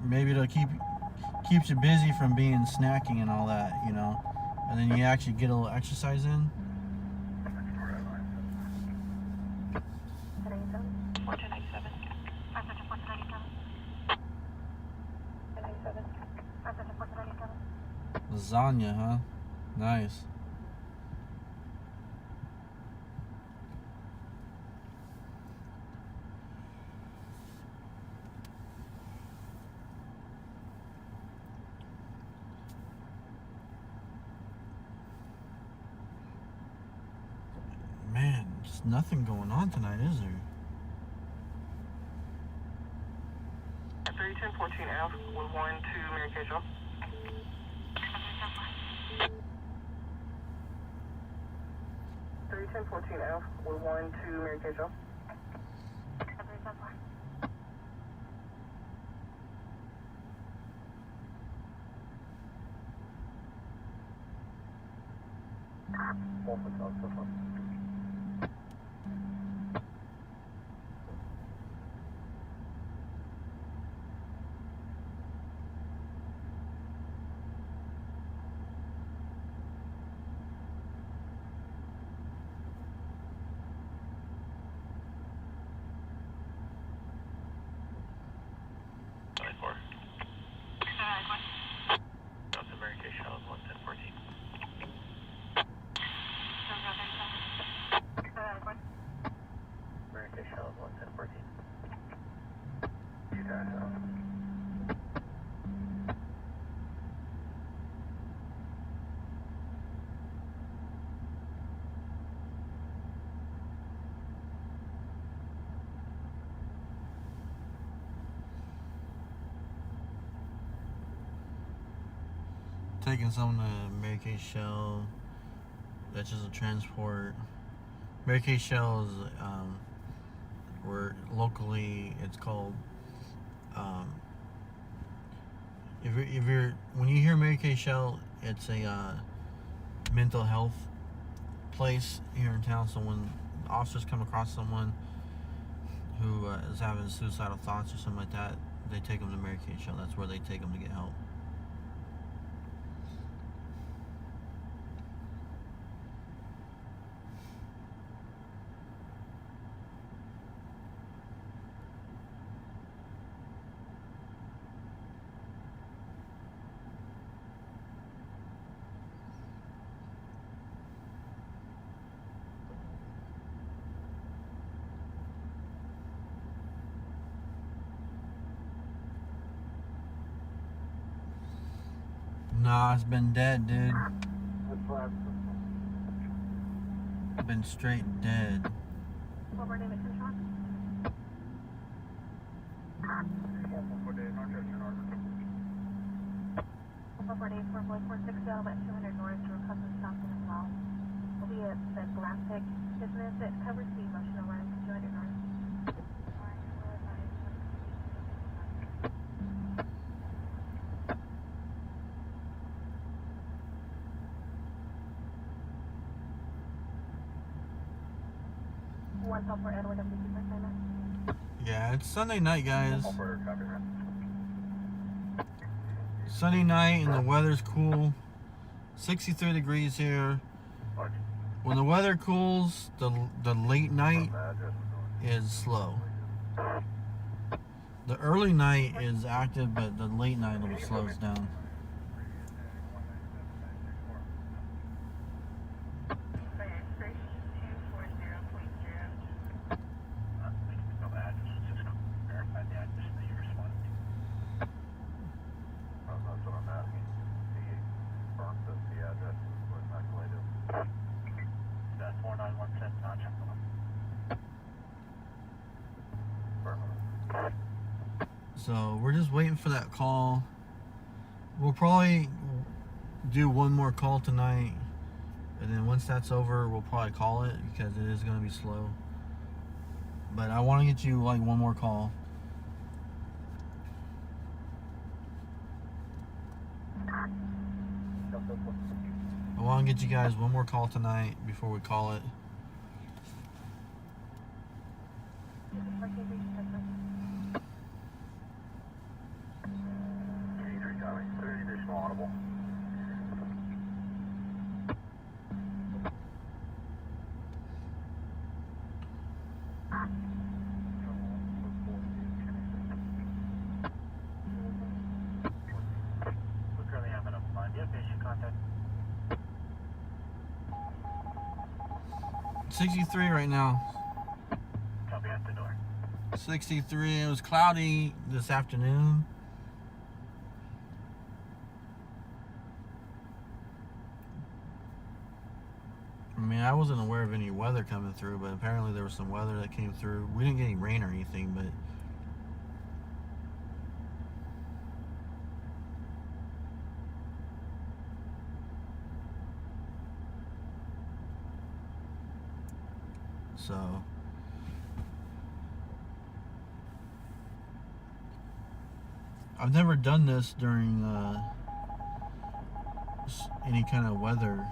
maybe it'll keeps you busy from being snacking and all that, you know. And then you actually get a little exercise in. Lasagna, huh? Nice. Man, there's nothing going on tonight, is there? 301014F, we're going to Mary Kay Shaw. 301014F, we're going to Mary Kay Shaw. Taking some to Mary Kay Shell, That's just a transport. Mary Kay shells, where locally it's called. If you're when you hear Mary Kay shell, it's a mental health place here in town. So when officers come across someone who is having suicidal thoughts or something like that, they take them to Mary Kay shell. That's where they take them to get help. Nah, it's been dead, dude. Been straight dead. What were name at Centron? Before days for Boy 460 at 200 North through Cousins Thompson as well. Will be at the Galactic business that covers the emotional run to 200 North. One call for Edward WC for assignment. Yeah, it's Sunday night, guys. Sunday night and the weather's cool. 63 degrees here. When the weather cools, the late night is slow. The early night is active, but the late night slows down. So we're just waiting for that call. We'll probably do one more call tonight, and then once that's over, we'll probably call it because it is going to be slow. But I want to get you like one more call. I want to get you guys one more call tonight before we call it. We're currently having a blind. Do you have patient contact? 63 right now. Copy at the door. 63. It was cloudy this afternoon. I mean, I wasn't aware of any weather coming through, but apparently there was some weather that came through. We didn't get any rain or anything, but so I've never done this during any kind of weather,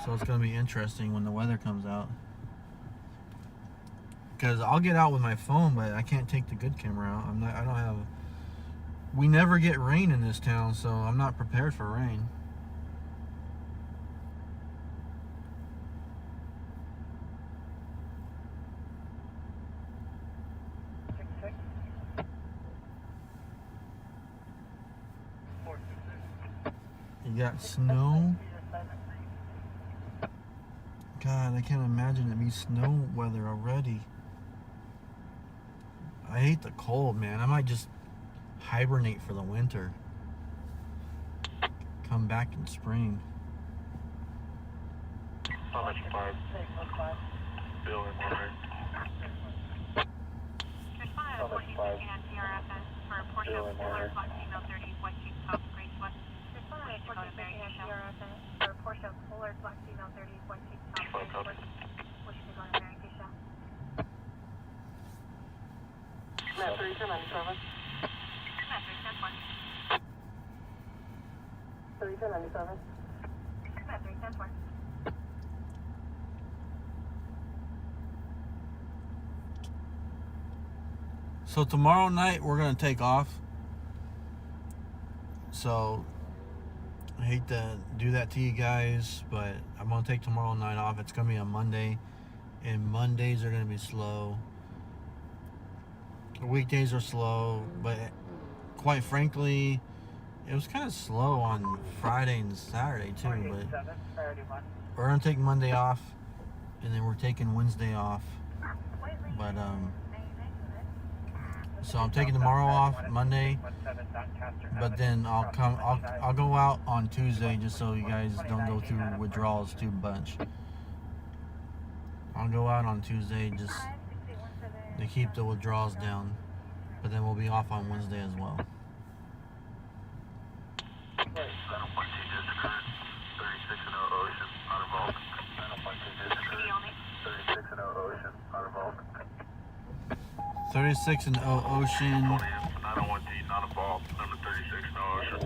so it's gonna be interesting when the weather comes out, because I'll get out with my phone, but I can't take the good camera out. I don't have. We never get rain in this town, so I'm not prepared for rain. You got snow. God, I can't imagine it be snow weather already. I hate the cold, man. I might just hibernate for the winter. Come back in spring. Summit 5. Bill and Warner. Responded to 1415 on CRFS for a portion of 4 o'clock female 30 West Street South, Grace West. Responded to 1415 on CRFS for a Porsche Polar Black Female 30.2 Well, copy. Wishing to go to Mary Keisha. Matt 310 service. Matt 310 3010 Matt 310 So tomorrow night we're gonna take off. So I hate to do that to you guys, but I'm gonna take tomorrow night off. It's gonna be a Monday, and Mondays are gonna be slow. The weekdays are slow, but quite frankly, it was kind of slow on Friday and Saturday too. But we're gonna take Monday off, and then we're taking Wednesday off. But so I'm taking tomorrow off, Monday, but then I'll go out on Tuesday just so you guys don't go through withdrawals too much. I'll go out on Tuesday just to keep the withdrawals down, but then we'll be off on Wednesday as well. 36 and 0 Ocean. 901T, not involved. Number 36, no Ocean.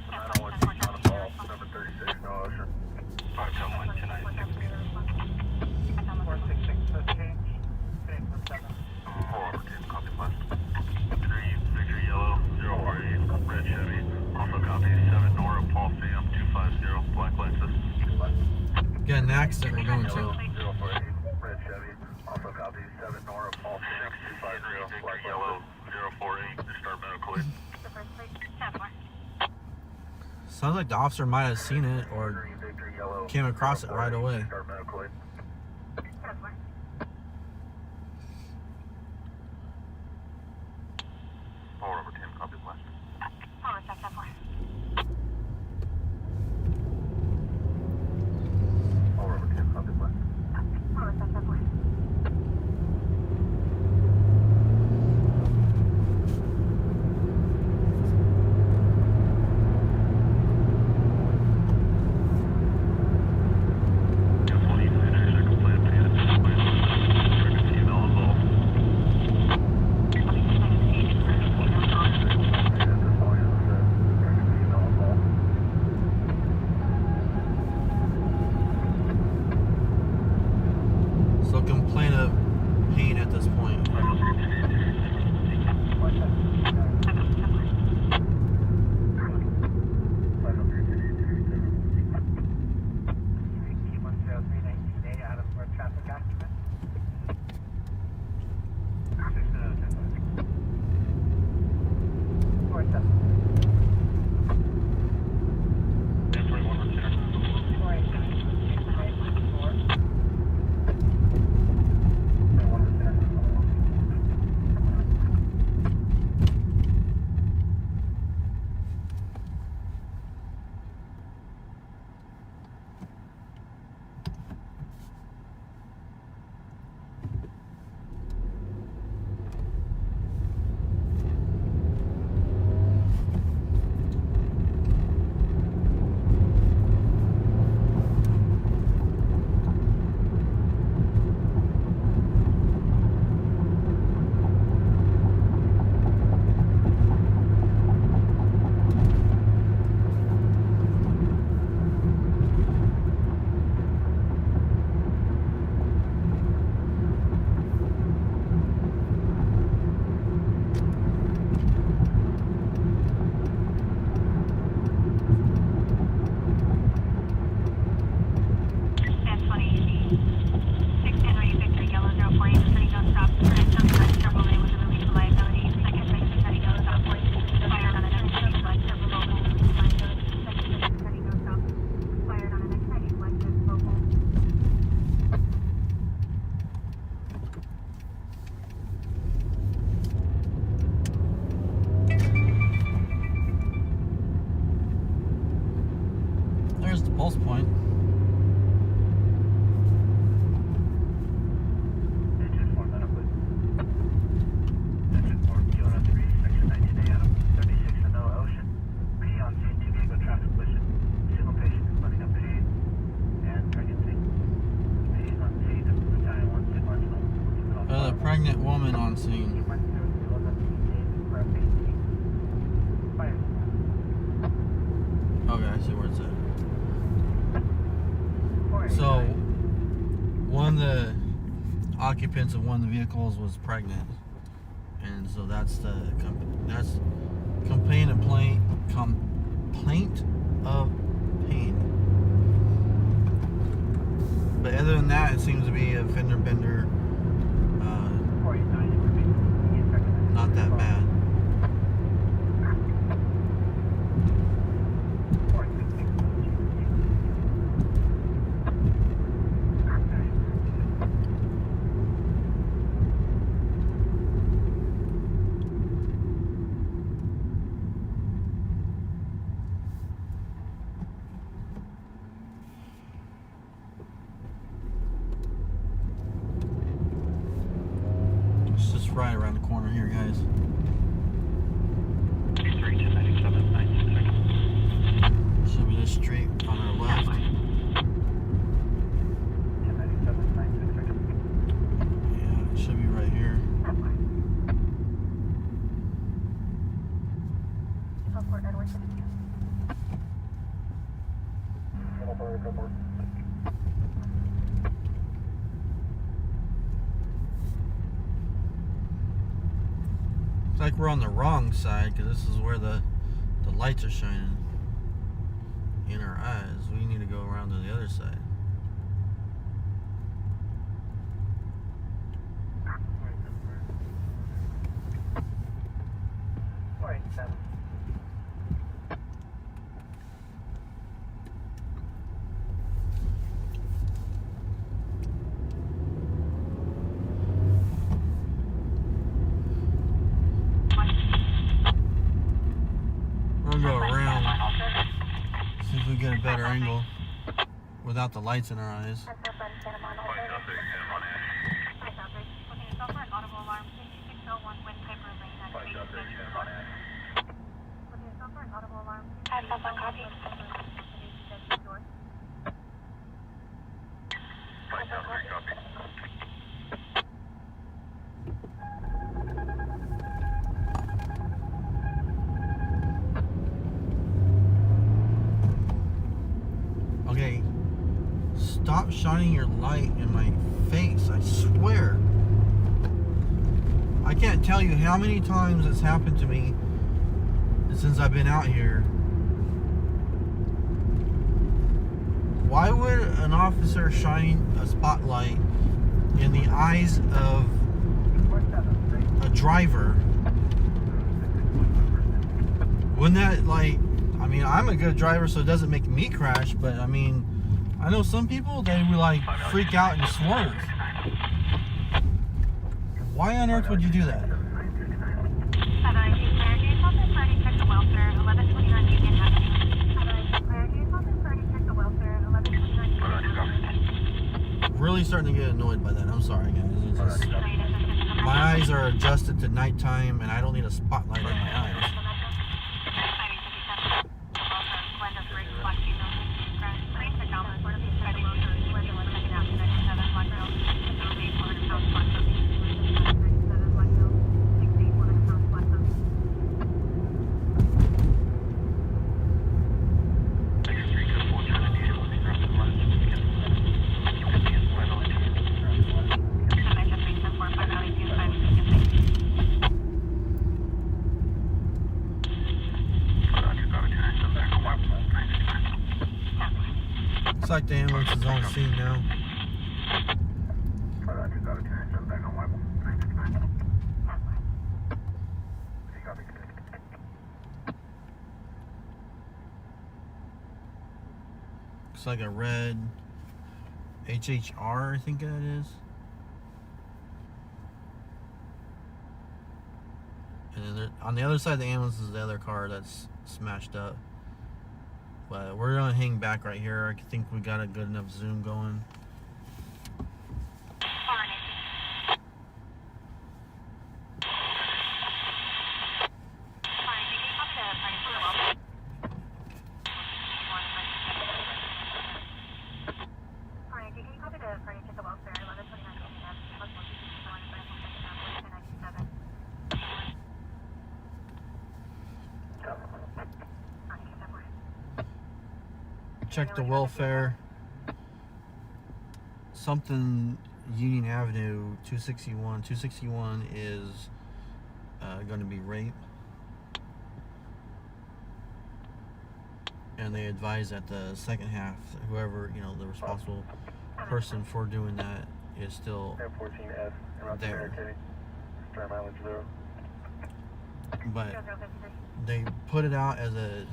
901T, not involved. Number 36, no Ocean. 571 tonight. 466, no change. Same for 7. 4 over 10, copy west. 3, Victor Yellow, 048, Red Chevy. Also copy 7 Nora, Paul Sam, 250, Black Lexus. Got an accident we're going to. 048, Red Chevy. Also copy 7 Nora, Paul Sam, 250, Black Yellow, 048, start medical aid. Sounds like the officer might have seen it or came across it right away. Start medical aid. 4 over 10, copy west. 4 over 10, copy west. So complaint of pain at this point. Pregnant woman on scene. Okay, I see where it's at. So, one of the occupants of one of the vehicles was pregnant, and so that's complaint of pain. But other than that, it seems to be a fender bender. Not that bad. It's just right around the corner here, guys. Should be this street on our left. Yeah, it should be right here. It's like we're on the wrong side because this is where the lights are shining in our eyes. We need to go around to the other side. We'll go around, see if we get a better angle without the lights in our eyes. Okay, stop shining your light in my face, I swear. I can't tell you how many times it's happened to me since I've been out here. Why would an officer shine a spotlight in the eyes of a driver? Wouldn't that, like, I mean, I'm a good driver, so it doesn't make me crash, but I mean, I know some people, they would like freak out and swerve. Why on earth would you do that? Really starting to get annoyed by that. I'm sorry, guys. It's just, my eyes are adjusted to nighttime, and I don't need a spotlight in my eyes. Looks like the ambulance is on scene now. Looks like a red HHR, I think that is. And then on the other side of the ambulance is the other car that's smashed up. But we're gonna hang back right here. I think we got a good enough zoom going. check the welfare. Something Union Avenue 261. 261 is going to be rape. And they advise that the second half, whoever, you know, the responsible person for doing that is still 14F, there. Star mileage 0. But they put it out as a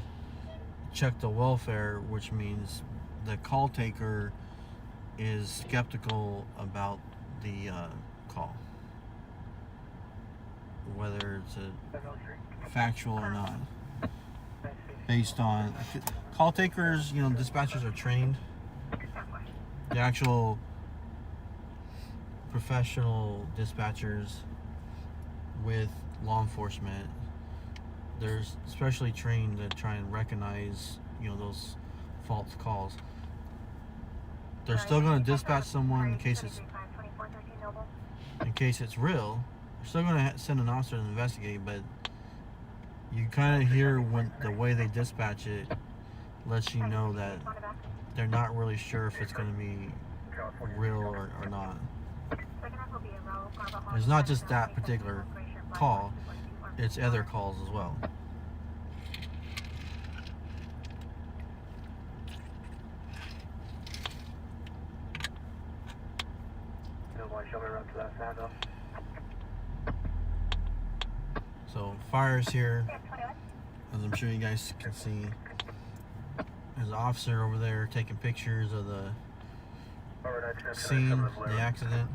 check the welfare, which means the call taker is skeptical about the call, whether it's a factual or not, based on call takers. You know, dispatchers are trained. The actual professional dispatchers with law enforcement, they're especially trained to try and recognize, you know, those false calls. They're still going to dispatch someone in case it's real. They're still going to send an officer to investigate, but you kind of hear when the way they dispatch it lets you know that they're not really sure if it's going to be real or not. It's not just that particular call, it's other calls as well. So fire's here, as I'm sure you guys can see. There's an officer over there taking pictures of the scene, the accident.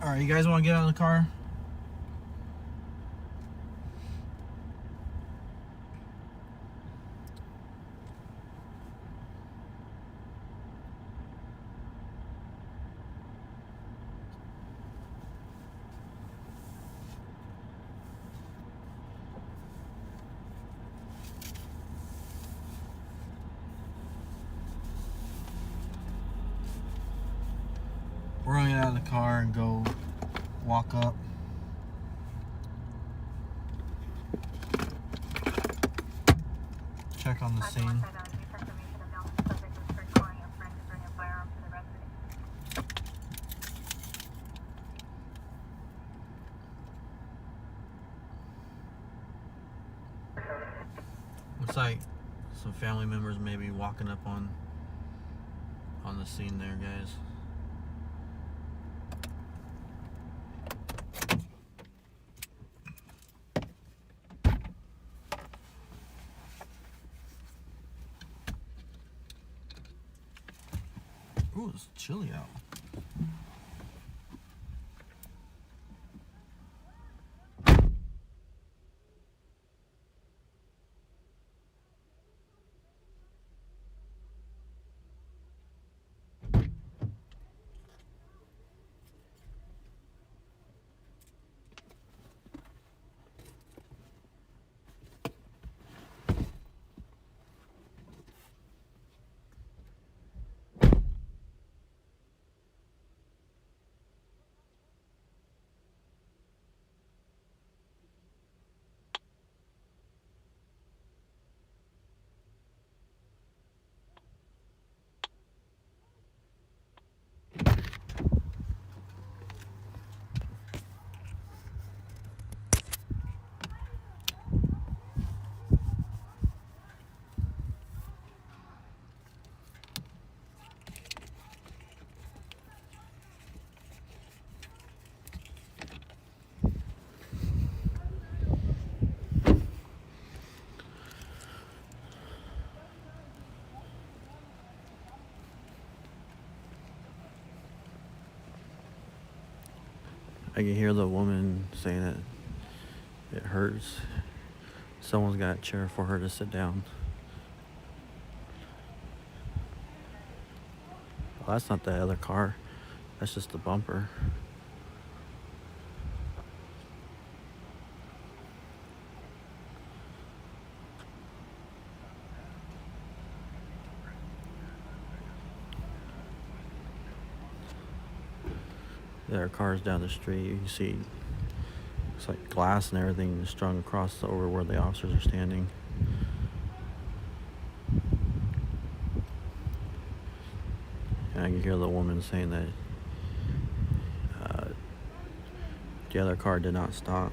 Alright, you guys want to get out of the car? We're gonna get out of the car and go walk up. Check on the scene. Looks like some family members may be walking up on the scene there, guys. Ooh, it's chilly out. I can hear the woman saying that it hurts. Someone's got a chair for her to sit down. Well, that's not the other car. That's just the bumper. There are cars down the street. You can see it's like glass and everything strung across over where the officers are standing. And I can hear the woman saying that the other car did not stop.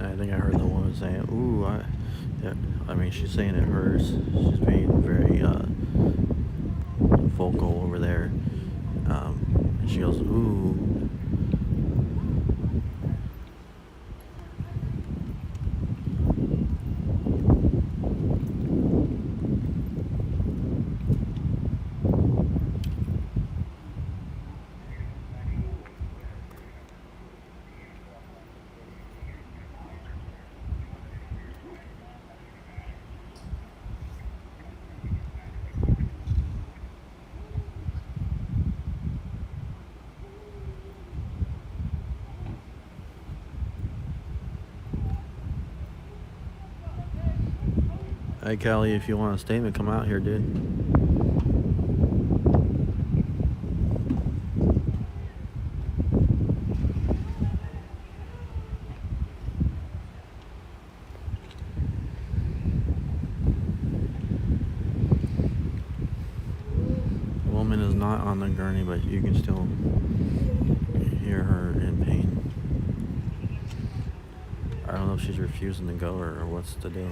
I think I heard the woman saying, "Ooh, yeah." I mean, she's saying it hurts. She's being very vocal over there. And she goes, "Ooh." Hey, Kelly, if you want a statement, come out here, dude. The woman is not on the gurney, but you can still hear her in pain. I don't know if she's refusing to go or what's the deal.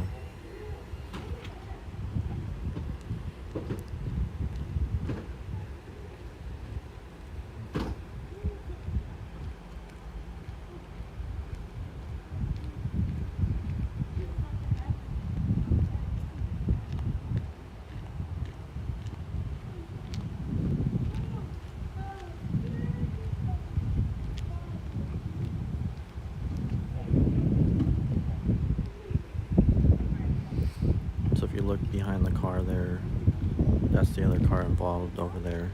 So if you look behind the car there, that's the other car involved over there.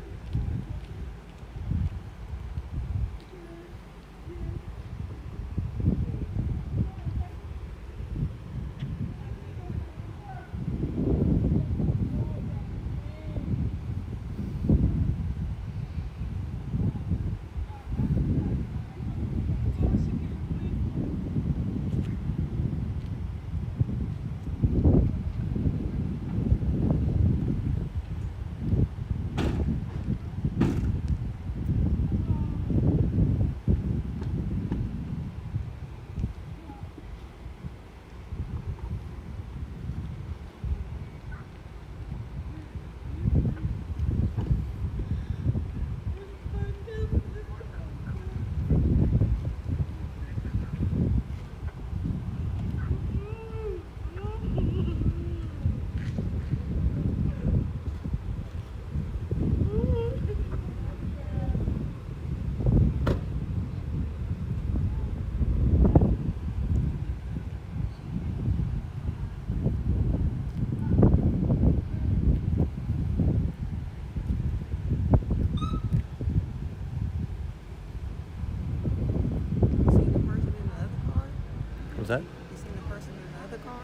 Was that? You seen the person in the other car?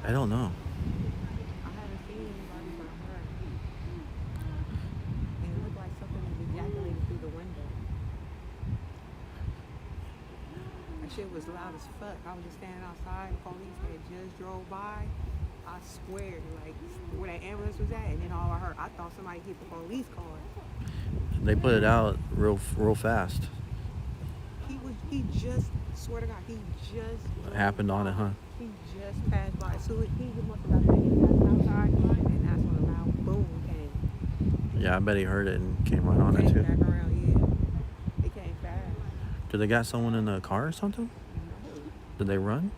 I don't know. I haven't seen anybody but her. And it looked like something was ejaculated through the window. That shit was loud as fuck. I was just standing outside. The police had just drove by. I swear, like where that ambulance was at, and then all I heard, I thought somebody hit the police car. They put it out real fast. He just, swear to God, he just. What happened on it, huh? He just passed by. So he must have got ready to pass outside, and that's when a loud boom came. Yeah, I bet he heard it and came right on Came it too. back around, yeah. It came fast. Did they got someone in the car or something? No. Did they run?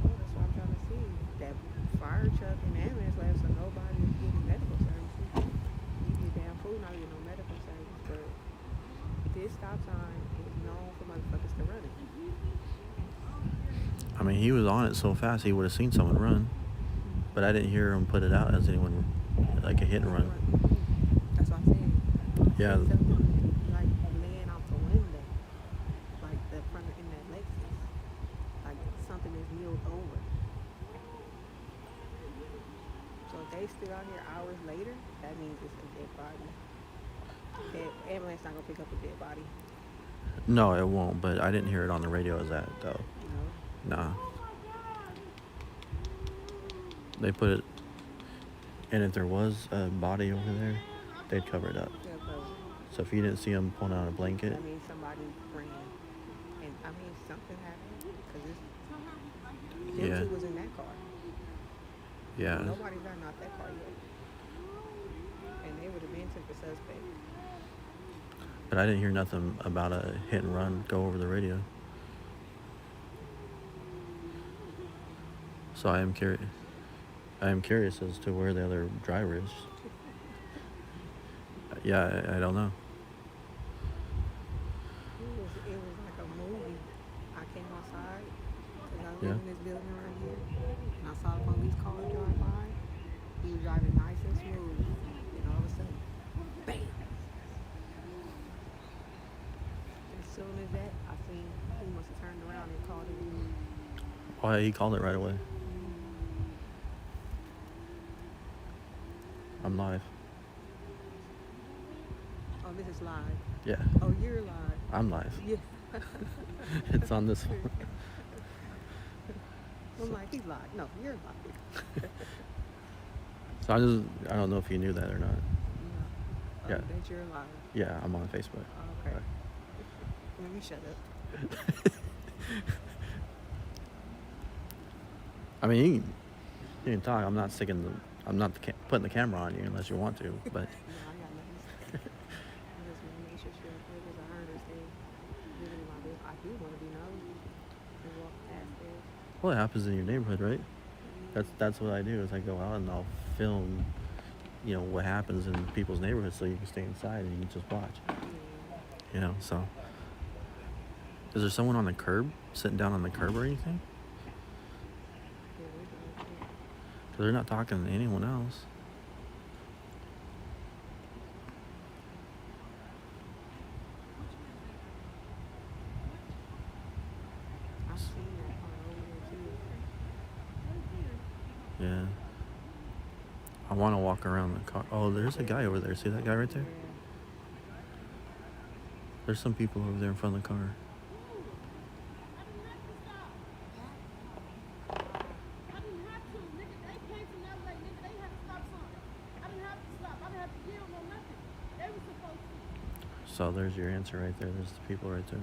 Well, that's what I'm trying to see. That fire truck and ambulance left, so nobody is getting medical services. You get damn food, not getting no medical service. But this stop sign is known for motherfuckers to run it. I mean, he was on it so fast he would have seen someone run, but I didn't hear him put it out as anyone like a hit and run. That's what I'm saying. Yeah. There's something like laying out the window, like the front in that Lexus, like something is kneeled over. So if they still out here hours later, that means it's a dead body. The ambulance not gonna pick up a dead body. No, it won't. But I didn't hear it on the radio as that though. You know? Nah. They put it, and if there was a body over there, they'd cover it up. They'll cover it. So if you didn't see him pulling out a blanket, That means somebody ran, and I mean something happened because them Yeah. two was in that car. yeah, Nobody's gotten out that car yet, and they would have been took the suspect. but I didn't hear nothing about a hit and run go over the radio. So I am curious. I am curious as to where the other driver is. Yeah, I don't know. It was like a movie. I came outside because I live Yeah. in this building around here, and I saw a police car drive by. He was driving nice and smooth, and all of a sudden, bam! As soon as that, I seen he must have turned around and called it in. Oh, yeah, he called it right away. I'm live. Oh, this is live. Yeah, Oh, you're live. I'm live. Yeah. It's on this one. I'm like, he's live. No, you're live. So I don't know if you knew that or not. No. Oh, Yeah. that you're live. Yeah, I'm on Facebook. Oh, okay. Right. Let me shut up. I mean, you can talk. I'm not putting the camera on you unless you want to. But No, I got nothing to say. I just want to make sure you're good because I understand living in my business. I do want to be known and walk past there. well, it happens in your neighborhood, right? That's what I do. Is I go out and I'll film, what happens in people's neighborhoods, so you can stay inside and you can just watch. Yeah. So. Is there someone on the curb, sitting down on the curb or anything? Yeah, we go. Because they're not talking to anyone else. I've seen that car over there too. Yeah. I want to walk around the car. Oh, there's a guy over there. See that guy right there? Yeah. There's some people over there in front of the car. So there's your answer right there. There's the people right there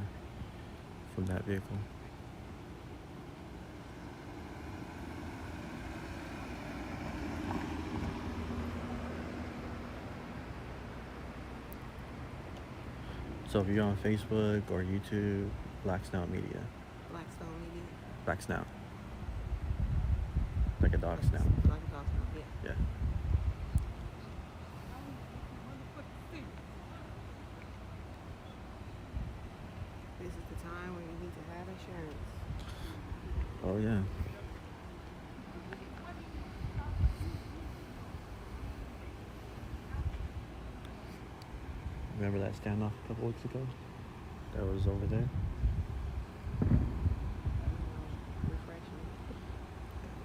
from that vehicle. So if you're on Facebook or YouTube, Black Snout Media. Blackstone Media. Black Snout. Like a dog snout. Like a dog snout, yeah. Yeah. This is the time when you need to have insurance. Oh, yeah. Remember that standoff a couple weeks ago? That was over there? Refreshing.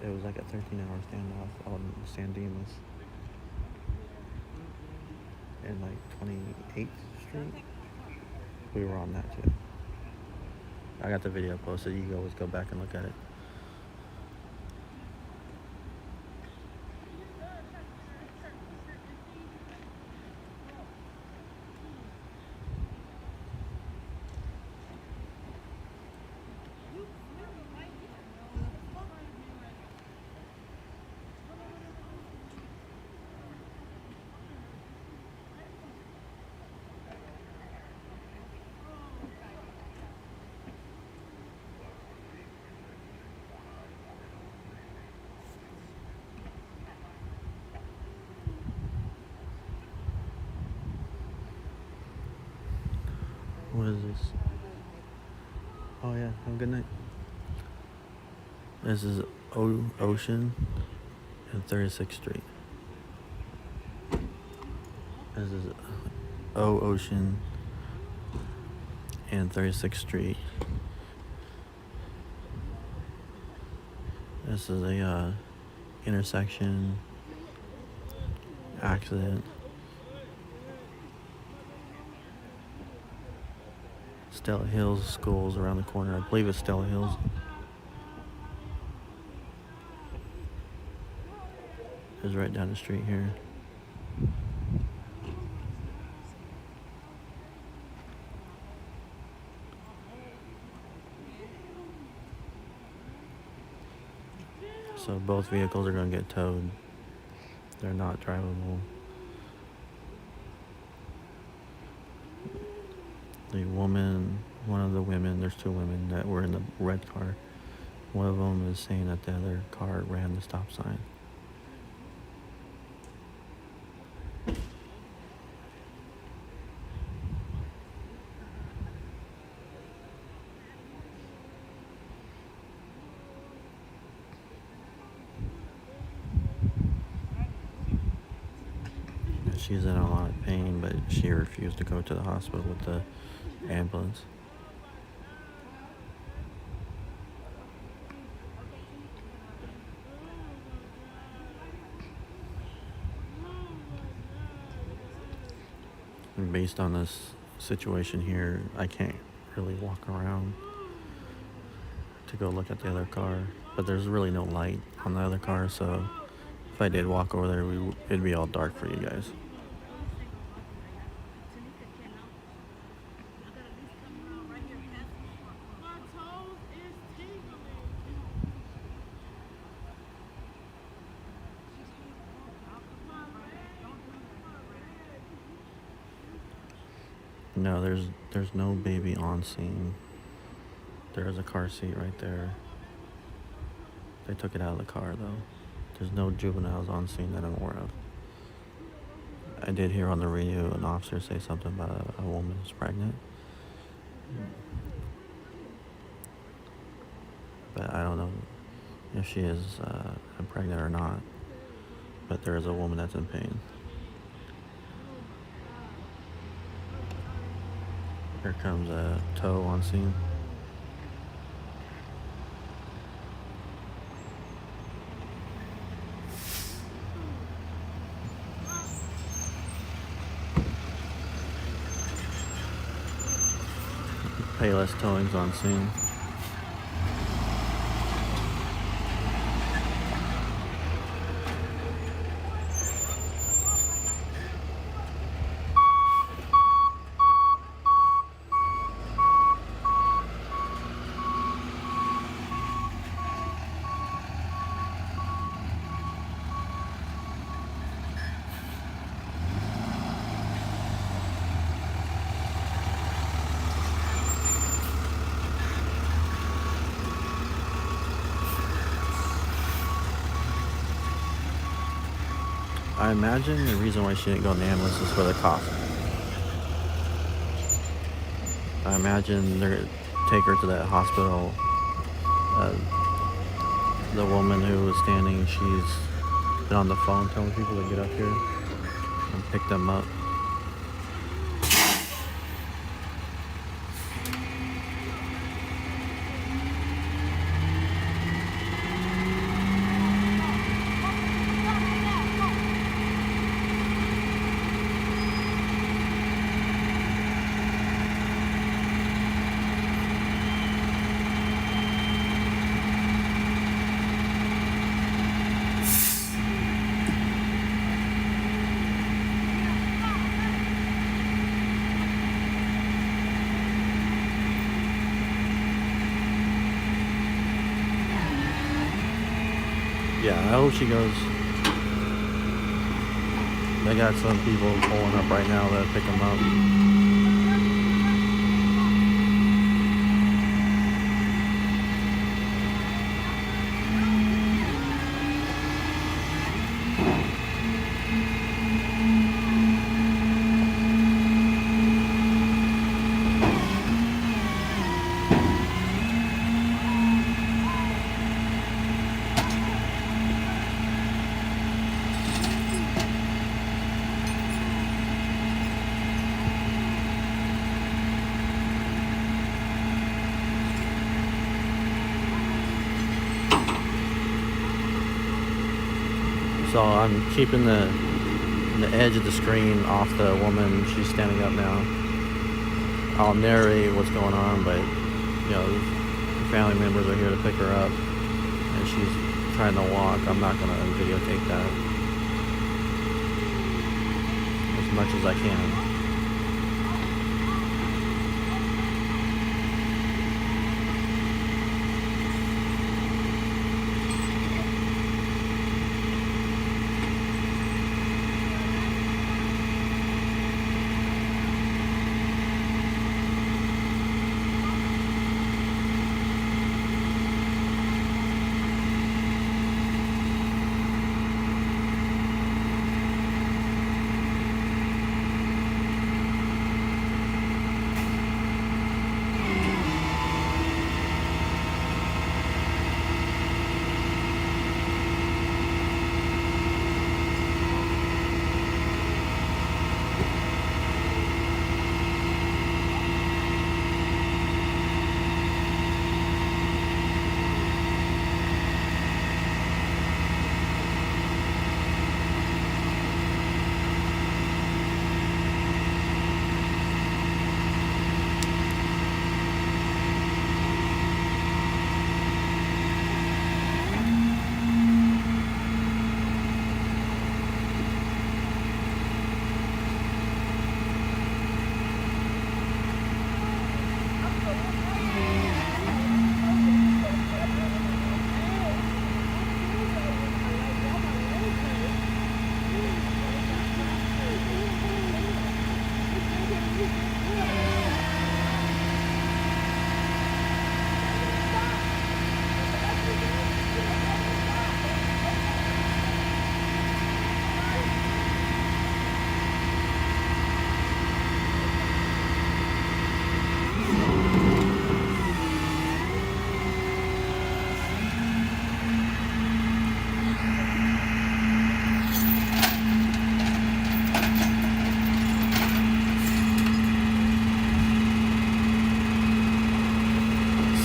It was like a 13-hour standoff on San Dimas and like 28th Street. We were on that too. I got the video posted. You can always go back and look at it. What is this? Oh yeah, have a good night. This is Ocean and 36th Street. This is Ocean and 36th Street. This is a intersection accident. Stella Hills School's around the corner. I believe it's Stella Hills. It's right down the street here. So both vehicles are going to get towed. They're not drivable. The woman, one of the women, there's two women that were in the red car. One of them is saying that the other car ran the stop sign. She's in a lot of pain, but she refused to go to the hospital with the ambulance. And based on this situation here, I can't really walk around to go look at the other car, but there's really no light on the other car, so if I did walk over there, it'd be all dark for you guys. No, there's no baby on scene. There is a car seat right there. They took it out of the car though. There's no juveniles on scene that I'm aware of. I did hear on the radio an officer say something about a woman who's pregnant. But I don't know if she is pregnant or not. But there is a woman that's in pain. Here comes a tow on scene. Payless towing's on scene. I imagine the reason why she didn't go in the ambulance is for the cough. I imagine they're gonna take her to that hospital. The woman who was standing, she's been on the phone telling people to get up here and pick them up. Yeah, I hope she goes. They got some people pulling up right now that pick them up. So I'm keeping the edge of the screen off the woman. She's standing up now. I'll narrate what's going on, but you know, the family members are here to pick her up, and she's trying to walk. I'm not gonna videotape that as much as I can.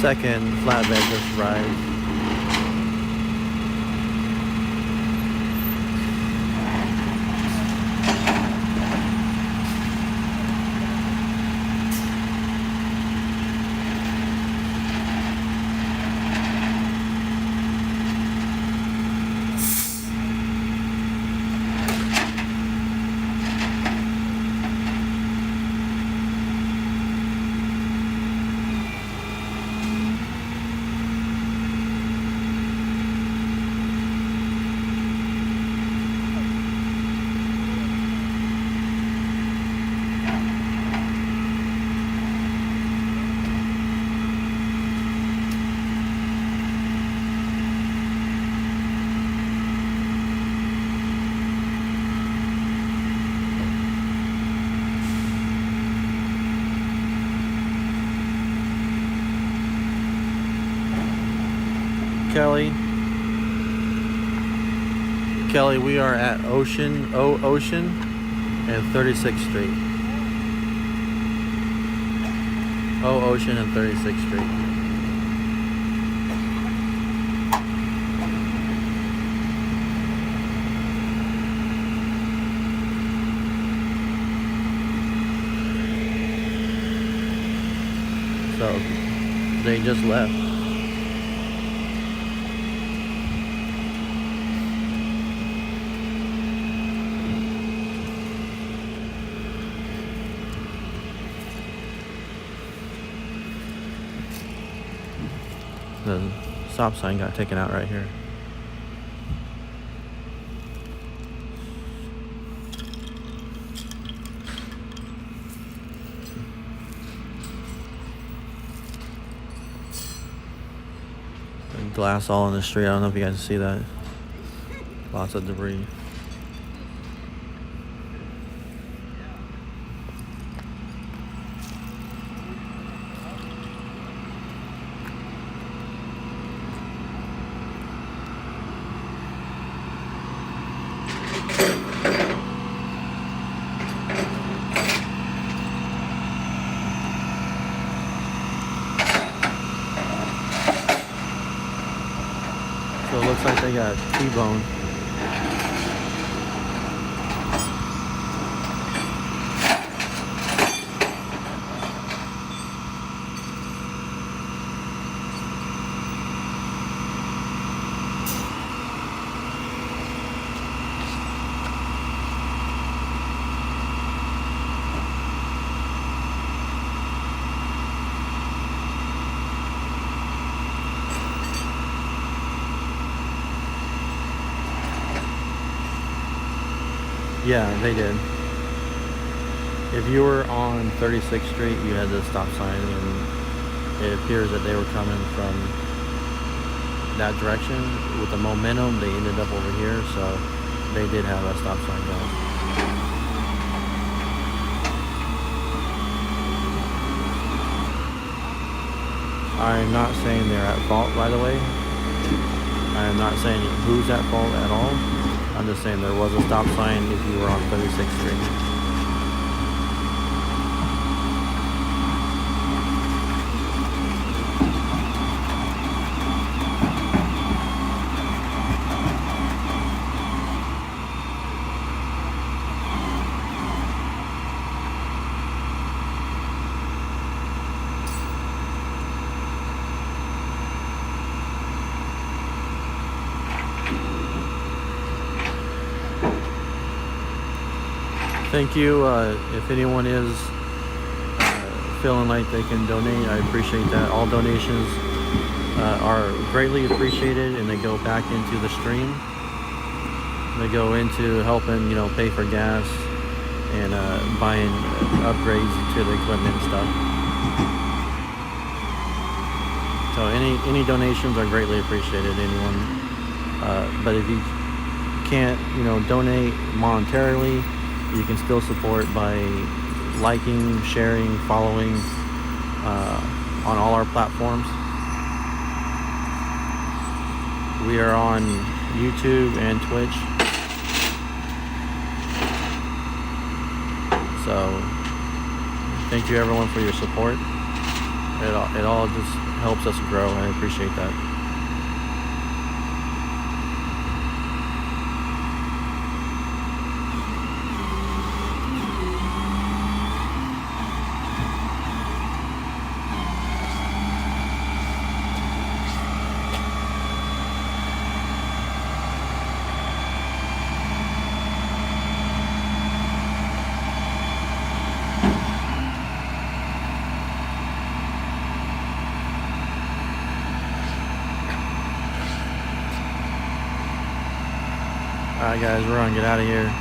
Second flatbed just arrived. Kelly, we are at Ocean and 36th Street. Ocean and 36th Street. So they just left. The stop sign got taken out right here. And glass all in the street. I don't know if you guys see that. Lots of debris. So it looks like they got T-bone. Yeah, they did. If you were on 36th Street, you had the stop sign, and it appears that they were coming from that direction. With the momentum, they ended up over here, so they did have a stop sign going. I'm not saying they're at fault, by the way. I am not saying who's at fault at all. I'm just saying there was a stop sign if you were on 36th Street. Thank you. If anyone is feeling like they can donate, I appreciate that. All donations are greatly appreciated, and they go back into the stream. They go into helping, pay for gas and buying upgrades to the equipment and stuff. So any donations are greatly appreciated. Anyone, but if you can't, donate monetarily, you can still support by liking, sharing, following on all our platforms. We are on YouTube and Twitch. So thank you everyone for your support. It all just helps us grow, and I appreciate that. Alright guys, we're gonna get out of here.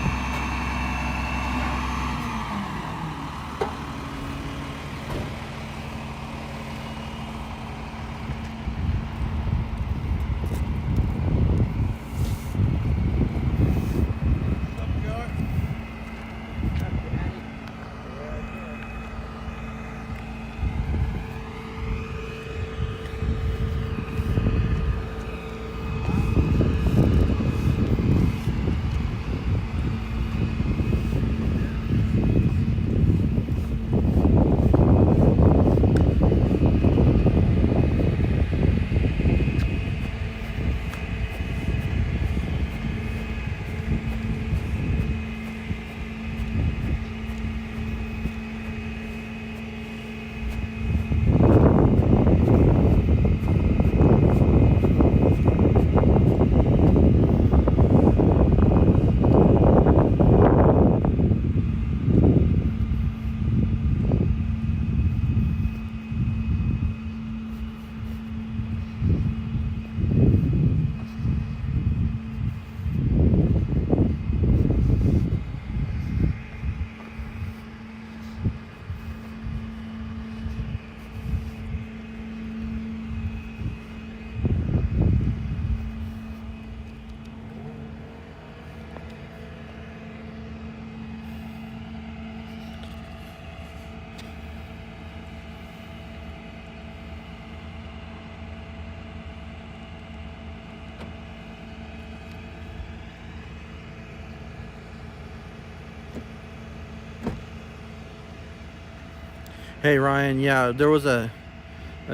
Hey Ryan, yeah, there was a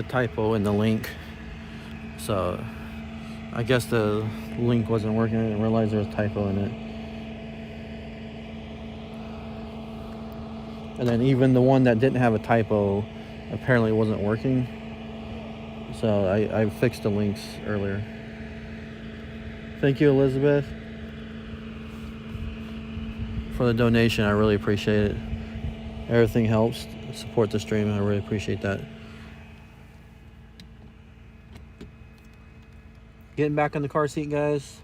typo in the link, so I guess the link wasn't working. I didn't realize there was a typo in it. And then even the one that didn't have a typo apparently wasn't working, so I fixed the links earlier. Thank you, Elizabeth, for the donation. I really appreciate it. Everything helps support the stream, and I really appreciate that. Getting back in the car seat, guys.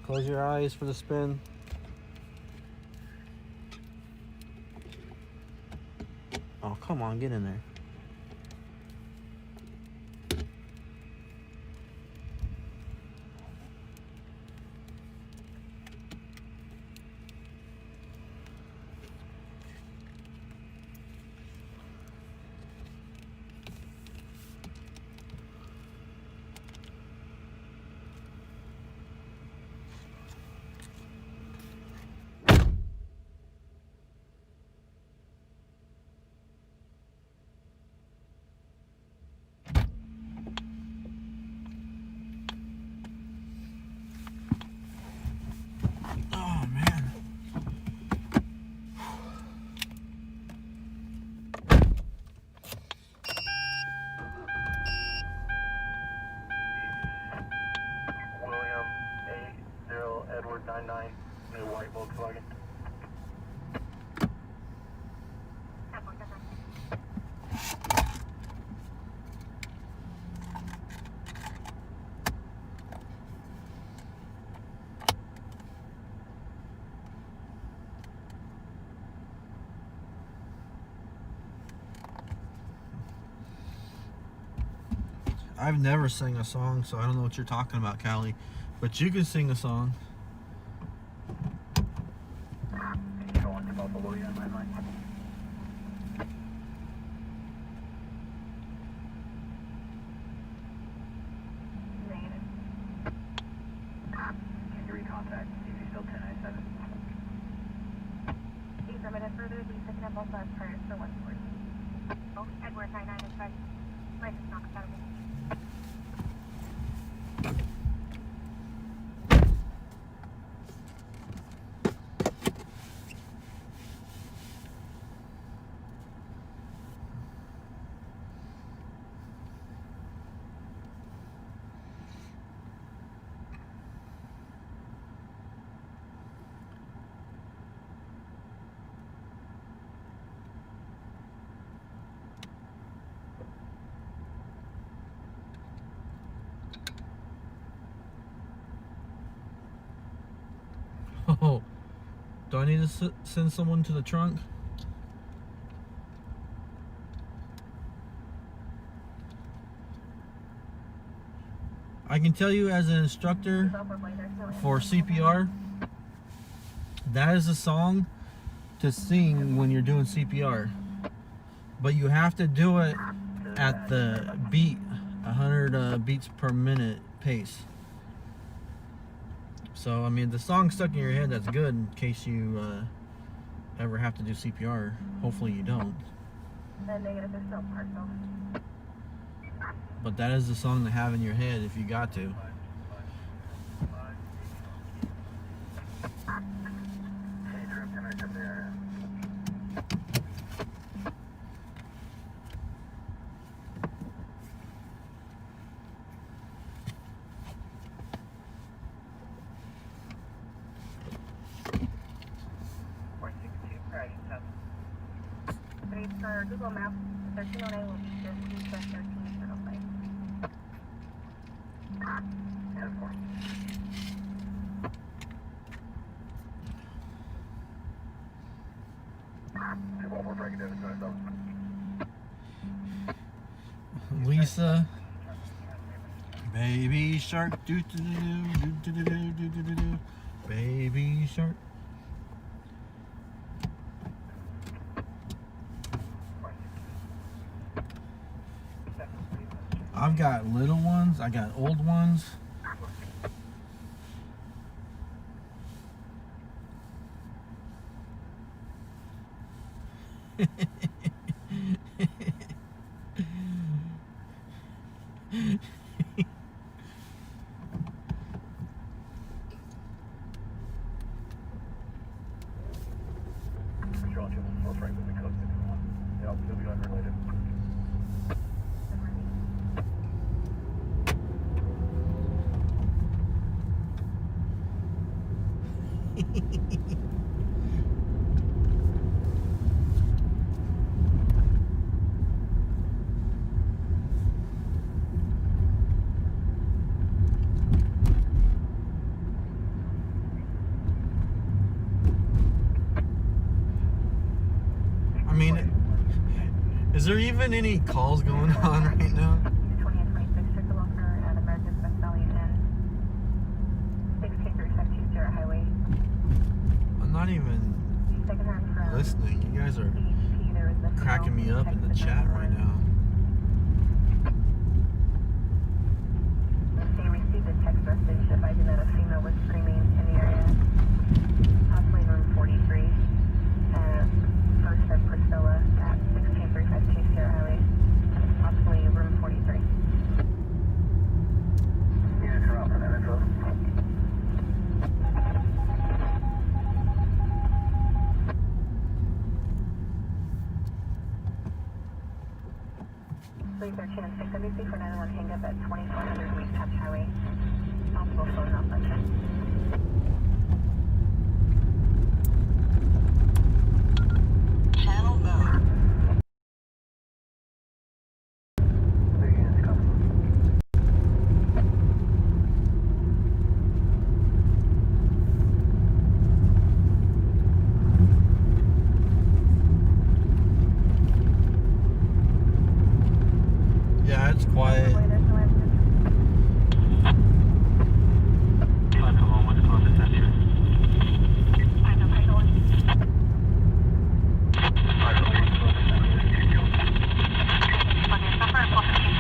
Close your eyes for the spin. Oh, come on, get in there. Oh, man. William 80 Edward 99, new white Volkswagen. I've never sang a song, so I don't know what you're talking about, Callie. But you can sing a song. You don't want to about the William 99? Negative. Can you recontact? Is he still 1097? Affirmative. Further, please pick up both bus cars for 140. Oh, Edward 99 is right. License not compatible. Oh, do I need to send someone to the trunk? I can tell you as an instructor for CPR, that is a song to sing when you're doing CPR. But you have to do it at the beat, 100 beats per minute pace. So, I mean, the song stuck in your head, that's good in case you ever have to do CPR. Hopefully you don't. And negative is still partial. But that is the song to have in your head if you got to. For Google Maps, 1309 will be just 1305. Lisa, baby shark, do do do do do do do do do do, baby shark. I've got little ones, I got old ones. Is there even any calls going on right now? 2026, check the locker at America's Best Valley Inn. 6K352 Highway. I'm not even Second hand from listening. You guys are DHP, there is a cracking me up in the chat right now. They received a text message advising that a female was screaming in the area, possibly in room 43, first of Priscilla at 1635 Sierra Highway, possibly room 43. Units are out for that info. Please 13 and 6 WC for 911 hang up at 2400 West Patch Highway. Possible phone malfunction. Channel mode. Other units coming. Yeah, it's quiet. What's closest entrance? I know, I know. Okay, so for both of you,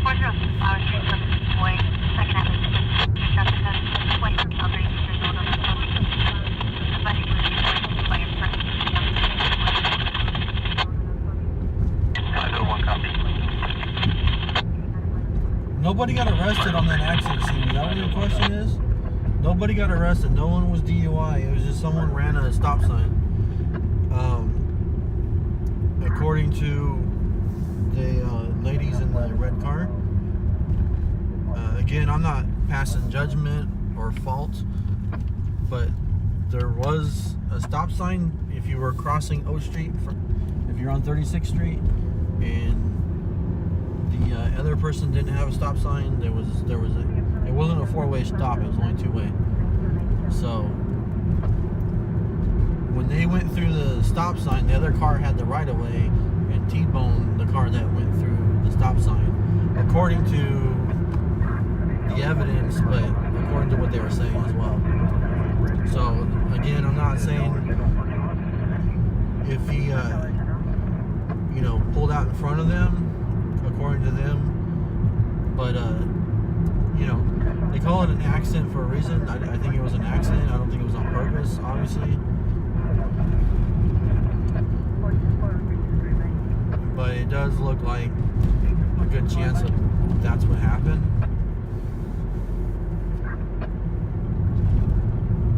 406 Flower Street, Boy, second avenue, construction has 20 from Calgary, there's no other location. The budget was by your friend. 501 copy. Nobody got arrested on that accident scene. Is that what your question is? Nobody got arrested. No one was DUI. It was just someone ran a stop sign. According to the ladies in the red car. Again, I'm not passing judgment or fault, but there was a stop sign if you were crossing O Street, if you're on 36th Street, and the other person didn't have a stop sign. It wasn't a four-way stop. It was only two-way. So when they went through the stop sign, the other car had the right-of-way and T-boned the car that went through the stop sign, according to the evidence, but according to what they were saying as well. So again, I'm not saying if he pulled out in front of them, according to them, but they call it an accident for a reason. I think it was an accident. I don't think it was on purpose, obviously, but it does look like a good chance of that's what happened.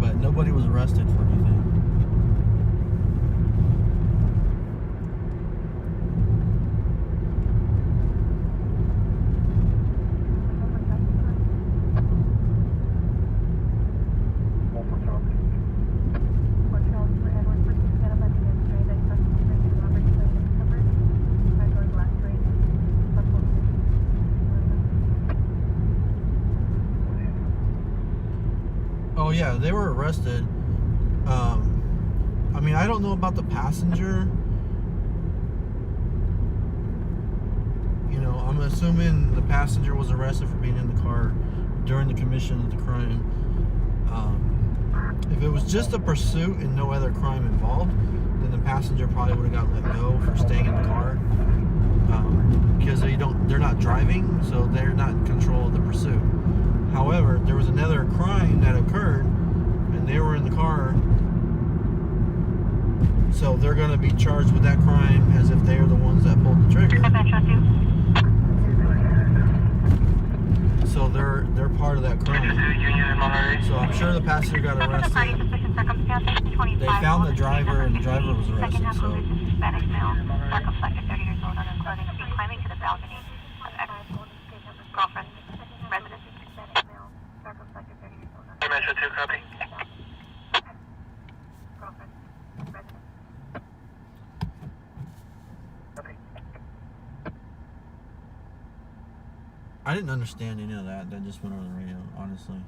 But nobody was arrested for anything. Oh yeah, they were arrested. I mean, I don't know about the passenger. I'm assuming the passenger was arrested for being in the car during the commission of the crime. If it was just a pursuit and no other crime involved, then the passenger probably would have got let go for staying in the car, because they're not driving, so they're not in control of the pursuit. However, there was another crime that occurred, and they were in the car, so they're going to be charged with that crime as if they are the ones that pulled the trigger. So they're part of that crime. So I'm sure the passenger got arrested. They found the driver, and the driver was arrested. So Hispanic male, circumflected, 30 years old, unclothing, seen climbing to the balcony of ex-girlfriend residence. Metro 2, copy. I didn't understand any of that. That just went over the radio, honestly.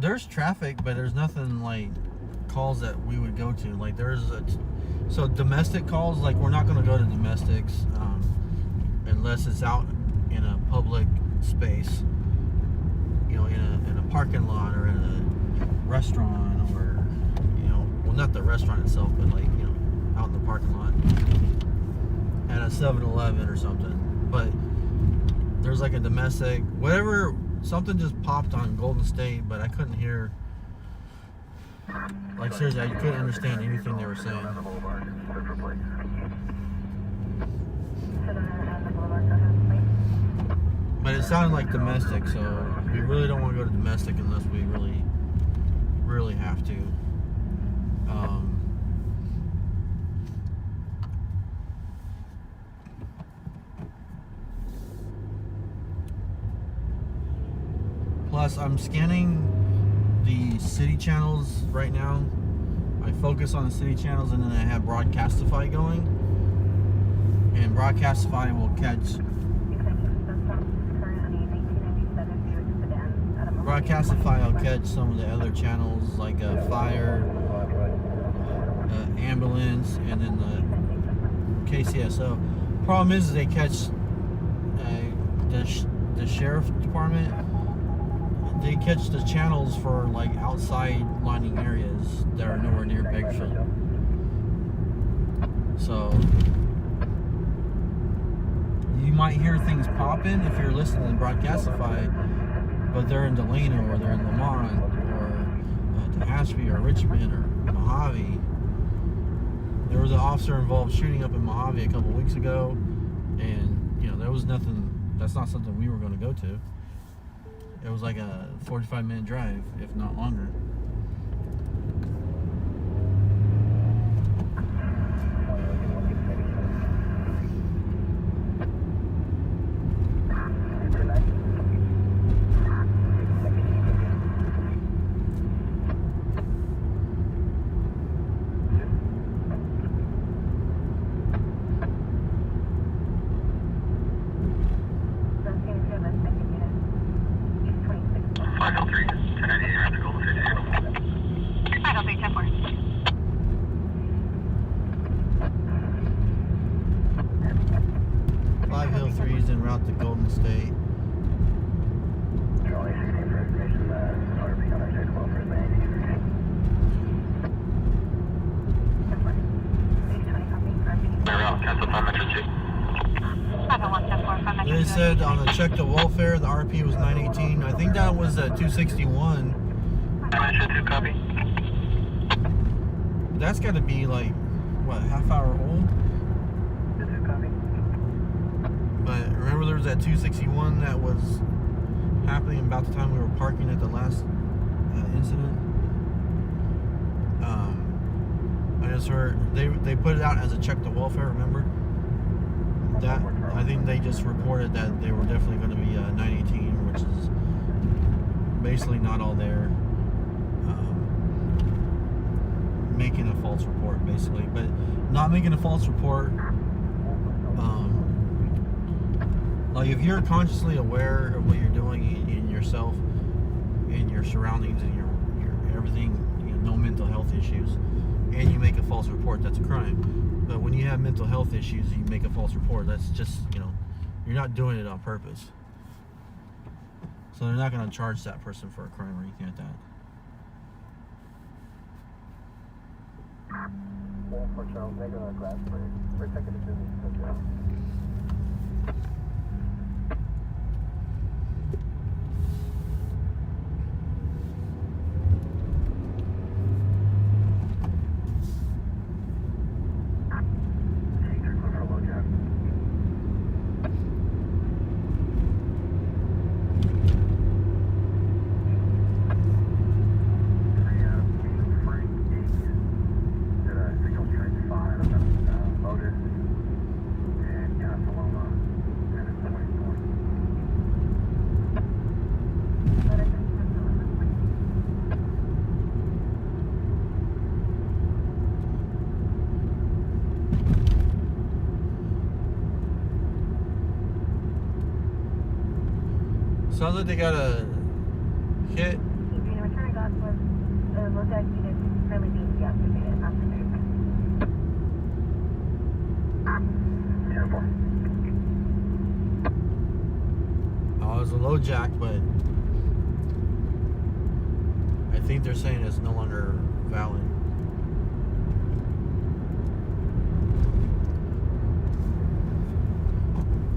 there's traffic, but there's nothing like calls that we would go to. Like so domestic calls, like we're not going to go to domestics unless it's out in a public space, you know, in a parking lot or in a restaurant, or, you know, well, not the restaurant itself, but like, you know, out in the parking lot at a 7-Eleven or something. But there's like a domestic, whatever, something just popped on Golden State, but I couldn't hear, like seriously, I couldn't understand anything they were saying. But it sounded like domestic, so we really don't want to go to domestic unless we really, really have to. Plus, I'm scanning the city channels right now. I focus on the city channels, and then I have Broadcastify going. And Broadcastify will catch. Broadcastify will catch some of the other channels like fire, ambulance, and then the KCSO. Problem is they catch the sheriff department. They catch the channels for like outside lining areas that are nowhere near Bakersfield. So you might hear things popping if you're listening to Broadcastify, but they're in Delano or they're in Lamont or Tehachapi or Richmond or Mojave. There was an officer involved shooting up in Mojave a couple weeks ago, and you know there was nothing. That's not something we were going to go to. It was like a 45-minute drive, if not longer. En route to Golden State. They said on the check to welfare, the RP was 918. I think that was at 261. That's got to be like, what, half hour old? But remember there was that 261 that was happening about the time we were parking at the last incident? I just heard they put it out as a check to welfare, remember? That I think they just reported that they were definitely going to be 918, which is basically not all there. Making a false report, basically. But not making a false report, like if you're consciously aware of what you're doing in yourself, in your surroundings, and your everything, you know, no mental health issues, and you make a false report, that's a crime. But when you have mental health issues, you make a false report, that's just, you know, you're not doing it on purpose. So they're not going to charge that person for a crime or anything like that. Sounds like they got a hit LoJack units currently being deactivated. Afternoon. 10-4. Oh, it was a LoJack, but I think they're saying it's no longer valid.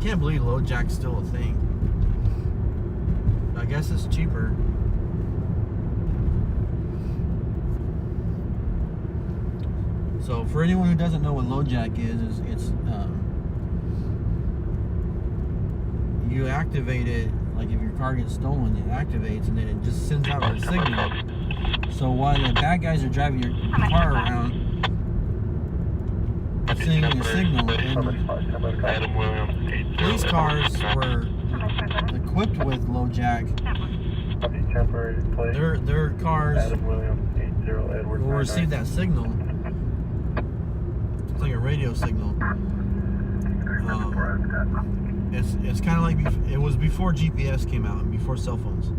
Can't believe LoJack's still a thing. I guess it's cheaper. So for anyone who doesn't know what LoJack is it's you activate it, like if your car gets stolen, it activates and then it just sends out a signal. So while the bad guys are driving your car around, it's sending a signal. And Adam Williams, 80. police cars were equipped with LoJack. Temporary plate. Their cars Adam Williams, 80 Edward. will receive that signal. It's like a radio signal. It's kind of like it was before GPS came out and before cell phones.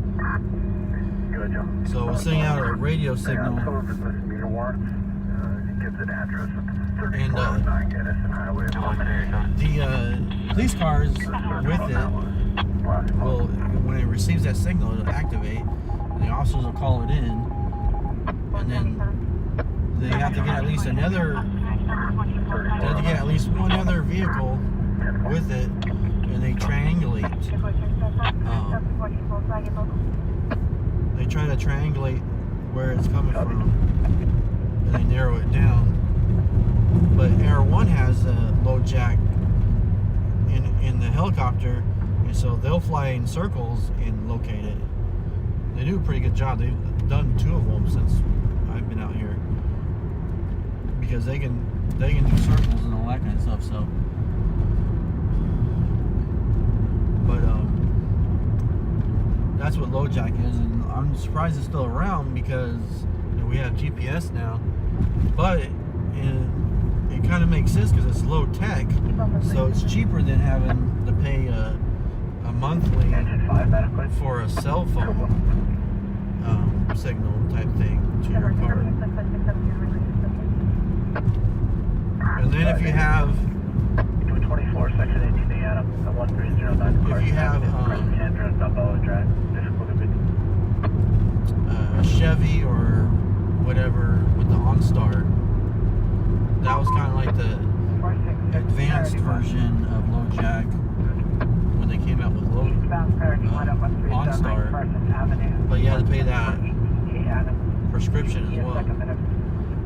Good job. So it's sending out a radio signal. Some of his meter warrants. He gives an address of 3409 Edison Highway. The police cars with it will, when it receives that signal, it'll activate, and the officers will call it in, and then they have to get at least one other vehicle with it, and they triangulate. They try to triangulate where it's coming from, and they narrow it down. But Air One has a LoJack in the helicopter, and so they'll fly in circles and locate it. They do a pretty good job. They've done 2 of them since I've been out here, because they can do circles and all that kind of stuff. So, but that's what LoJack is, and I'm surprised it's still around because we have GPS now. But it kind of makes sense because it's low tech, so it's cheaper than having to pay a monthly for a cell phone signal type thing to your car. And then if you have 24 section 18 Adam 1309. if you have a Chevy or whatever with the OnStar, that was kind of like the advanced version of LoJack when they came out with OnStar. But you had to pay that prescription as well.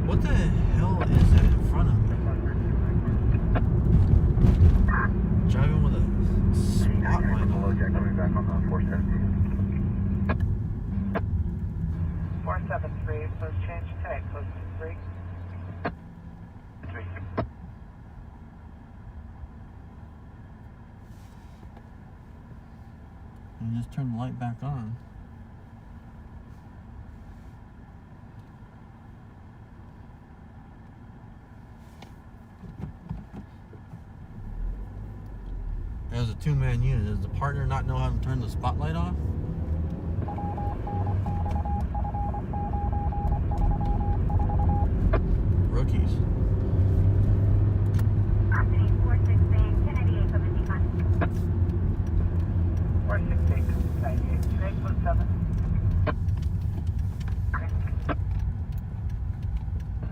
What the hell is that in front of me? Driving with a spotlight on. LoJack coming back on the 417. 473, post change tag, post 3. 3. And just turn the light back on. As a 2-man unit, does the partner not know how to turn the spotlight off? Rookies.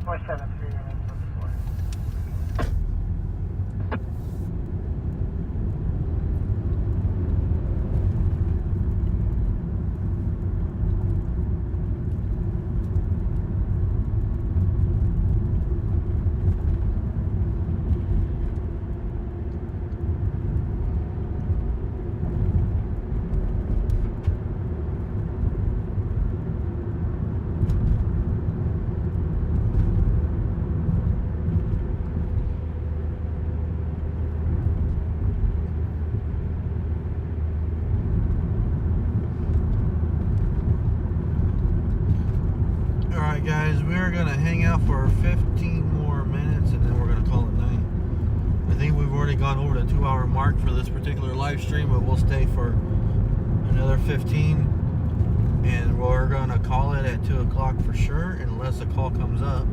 473 remains on the floor. Guys, we're gonna hang out for 15 more minutes and then we're gonna call it night. I think we've already gone over the 2-hour mark for this particular live stream, but we'll stay for another 15. and we're gonna call it at 2 o'clock for sure, unless a call comes up.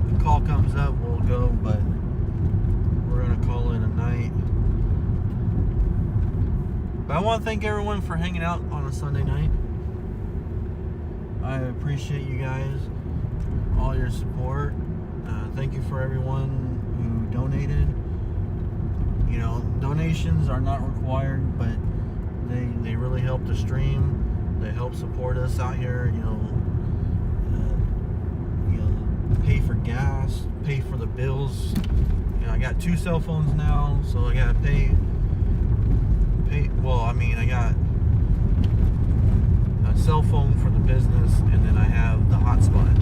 If a call comes up, we'll go, but we're gonna call it a night. But I want to thank everyone for hanging out on a Sunday night. I appreciate you guys, all your support. Thank you for everyone who donated. You know, donations are not required, but they really help the stream. They help support us out here. You know, pay for gas, pay for the bills. You know, I got 2 cell phones now, so I gotta pay. Well, I mean, I got a cell phone for the business, and then I have the hotspot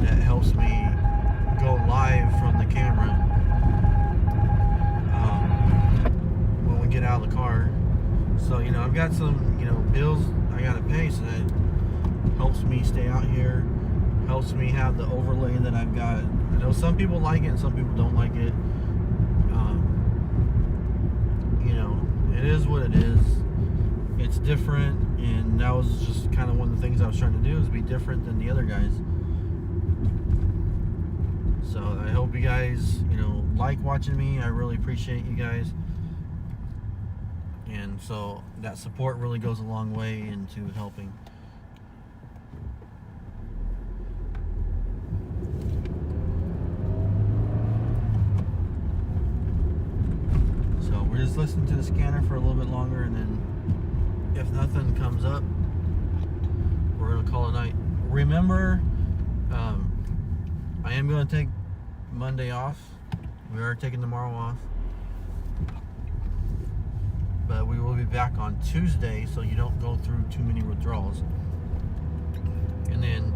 that helps me go live from the camera when we get out of the car. So, you know, I've got some, you know, bills I gotta pay, so that helps me stay out here, helps me have the overlay that I've got. I know some people like it and some people don't like it. You know, it is what it is. It's different, and that was just kind of one of the things I was trying to do, is be different than the other guys. So I hope you guys, you know, like watching me. I really appreciate you guys. And so that support really goes a long way into helping. So we're just listening to the scanner for a little bit longer, and then if nothing comes up, we're going to call it a night. Remember, I am going to take Monday off. We are taking tomorrow off. But we will be back on Tuesday, so you don't go through too many withdrawals. And then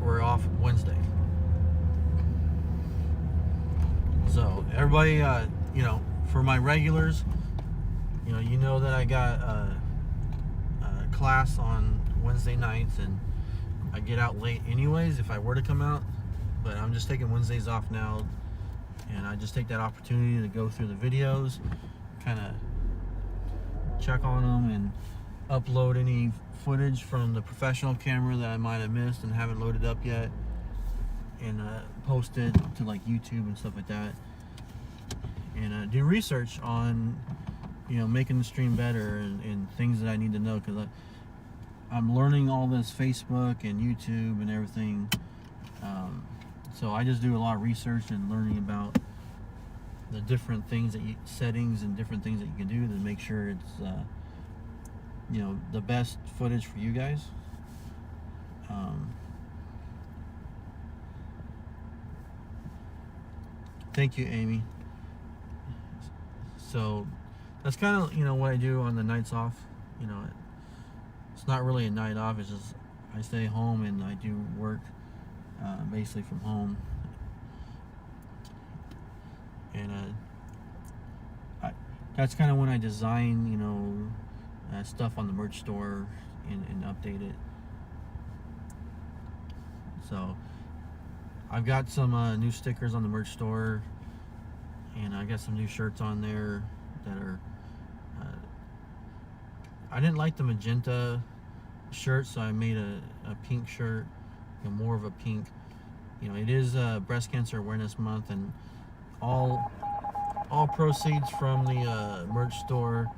we're off Wednesday. So everybody, you know, for my regulars, you know that I got a class on Wednesday nights, and I get out late anyways if I were to come out. But I'm just taking Wednesdays off now, and I just take that opportunity to go through the videos, kind of check on them, and upload any footage from the professional camera that I might have missed and haven't loaded up yet, and post it to like YouTube and stuff like that, and do research on, you know, making the stream better, and things that I need to know, because I'm learning all this Facebook and YouTube and everything. So I just do a lot of research and learning about the different things that settings and different things that you can do to make sure it's you know, the best footage for you guys. Thank you, Amy. So that's kind of, you know, what I do on the nights off. You know, it's not really a night off, it's just I stay home and I do work basically from home. And that's kind of when I design, you know, stuff on the merch store, and update it. So I've got some new stickers on the merch store, and I got some new shirts on there that are I didn't like the magenta shirt, so I made a pink shirt, you know, more of a pink. You know, it is Breast Cancer Awareness Month, and all proceeds from the merch store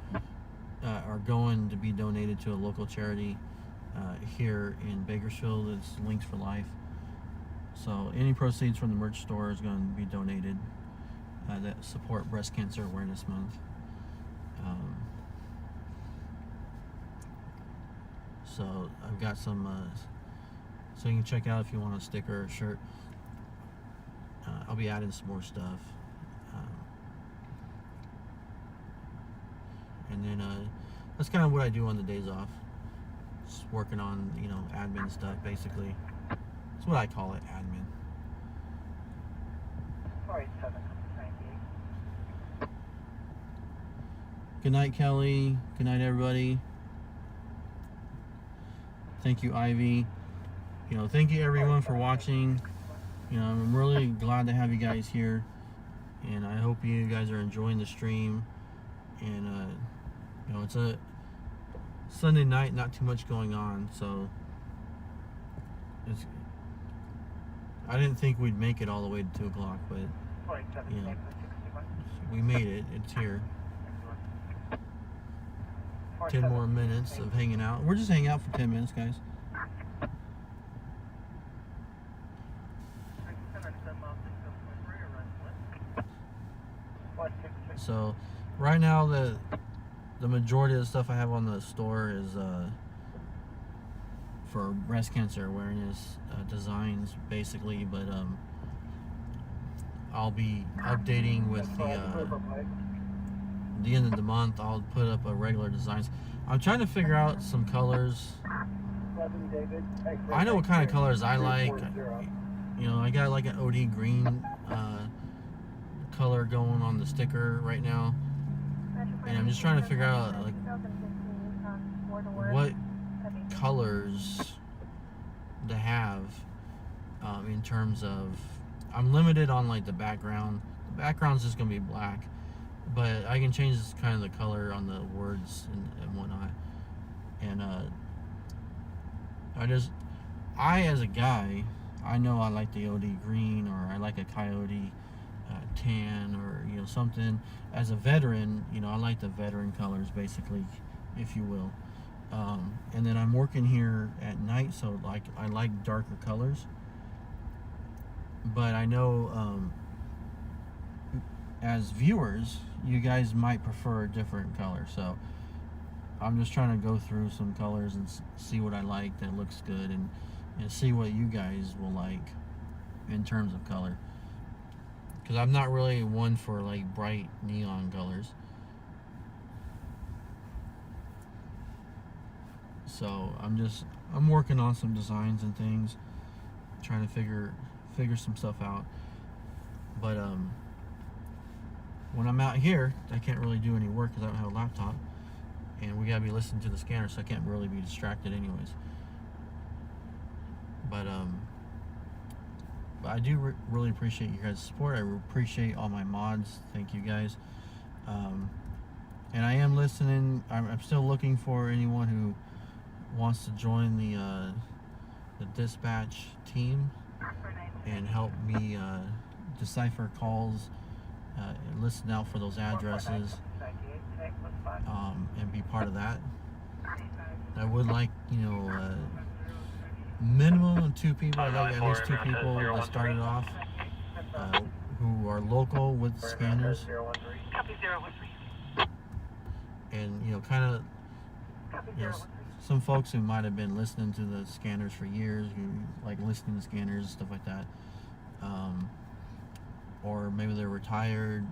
are going to be donated to a local charity here in Bakersfield. It's Links for Life. So any proceeds from the merch store is going to be donated that support Breast Cancer Awareness Month. So I've got some, so you can check out if you want a sticker or a shirt. I'll be adding some more stuff. And then that's kind of what I do on the days off. Just working on, you know, admin stuff, basically. That's what I call it, admin. 48798. Good night, Kelly. Good night, everybody. Thank you, Ivy. You know, thank you everyone for watching. You know, I'm really glad to have you guys here. and I hope you guys are enjoying the stream. And you know, it's a Sunday night, not too much going on, so I didn't think we'd make it all the way to 2 o'clock, but you know, we made it. It's here. 10 more minutes of hanging out. We're just hanging out for 10 minutes, guys. So right now the majority of the stuff I have on the store is for breast cancer awareness designs, basically, but I'll be updating with the end of the month. I'll put up a regular designs. I'm trying to figure out some colors. I know what kind of colors I like. You know, I got like an OD green color going on the sticker right now, and I'm just trying to figure out like what colors to have in terms of, I'm limited on like the background. The background's just gonna be black, but I can change this kind of the color on the words and whatnot. And I as a guy, I know I like the OD green, or I like a coyote tan, or you know, something. As a veteran, you know, I like the veteran colors, basically, if you will. And then I'm working here at night, so like I like darker colors. But I know as viewers, you guys might prefer a different color, so I'm just trying to go through some colors and see what I like that looks good, and see what you guys will like in terms of color, because I'm not really one for like bright neon colors. So I'm working on some designs and things, trying to figure some stuff out. But when I'm out here, I can't really do any work because I don't have a laptop, and we gotta be listening to the scanner, so I can't really be distracted anyways. But I do really appreciate you guys' support. I appreciate all my mods. Thank you guys. And I am listening. I'm still looking for anyone who wants to join the dispatch team and help me decipher calls and listen out for those addresses, and be part of that. I would like, you know, minimum of 2 people. I'd like at least 2 people that started off who are local with scanners, and you know, kind of, you know, some folks who might have been listening to the scanners for years, who like listening to scanners and stuff like that, or maybe they're retired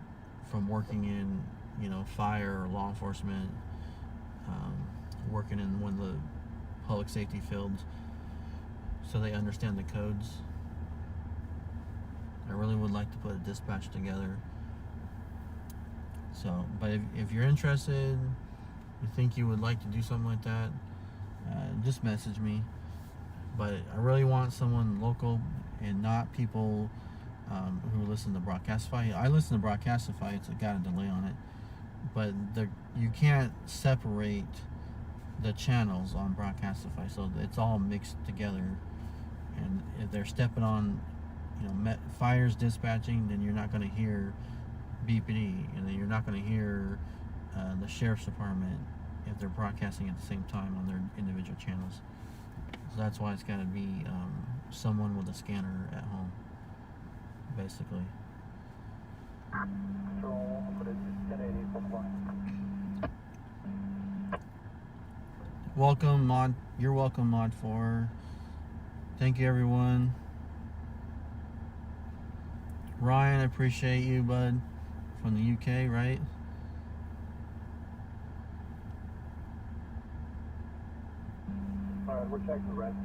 from working in, you know, fire or law enforcement, working in one of the public safety fields, so they understand the codes. I really would like to put a dispatch together. So, but if you're interested, you think you would like to do something like that, just message me. But I really want someone local, and not people who listen to Broadcastify. I listen to Broadcastify. It's got a delay on it, but you can't separate the channels on Broadcastify, so it's all mixed together. And if they're stepping on, you know, fires dispatching, then you're not going to hear BPD, and then you're not going to hear the sheriff's department if they're broadcasting at the same time on their individual channels. So that's why it's got to be someone with a scanner at home, basically. Welcome, Mod. You're welcome, Mod 4. Thank you, everyone. Ryan, I appreciate you, bud. From the UK, right? Alright, we're checking the residence.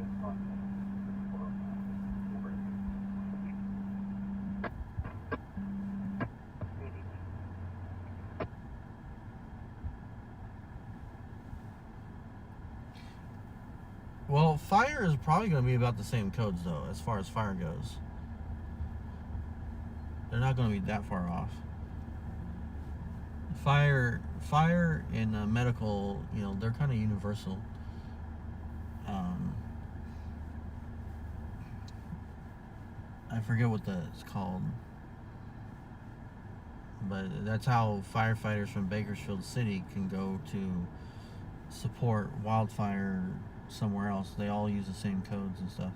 Well, fire is probably going to be about the same codes, though, as far as fire goes. They're not going to be that far off. Fire and medical, they're kind of universal. I forget what that's called, but that's how firefighters from Bakersfield City can go to support wildfire somewhere else. They all use the same codes and stuff.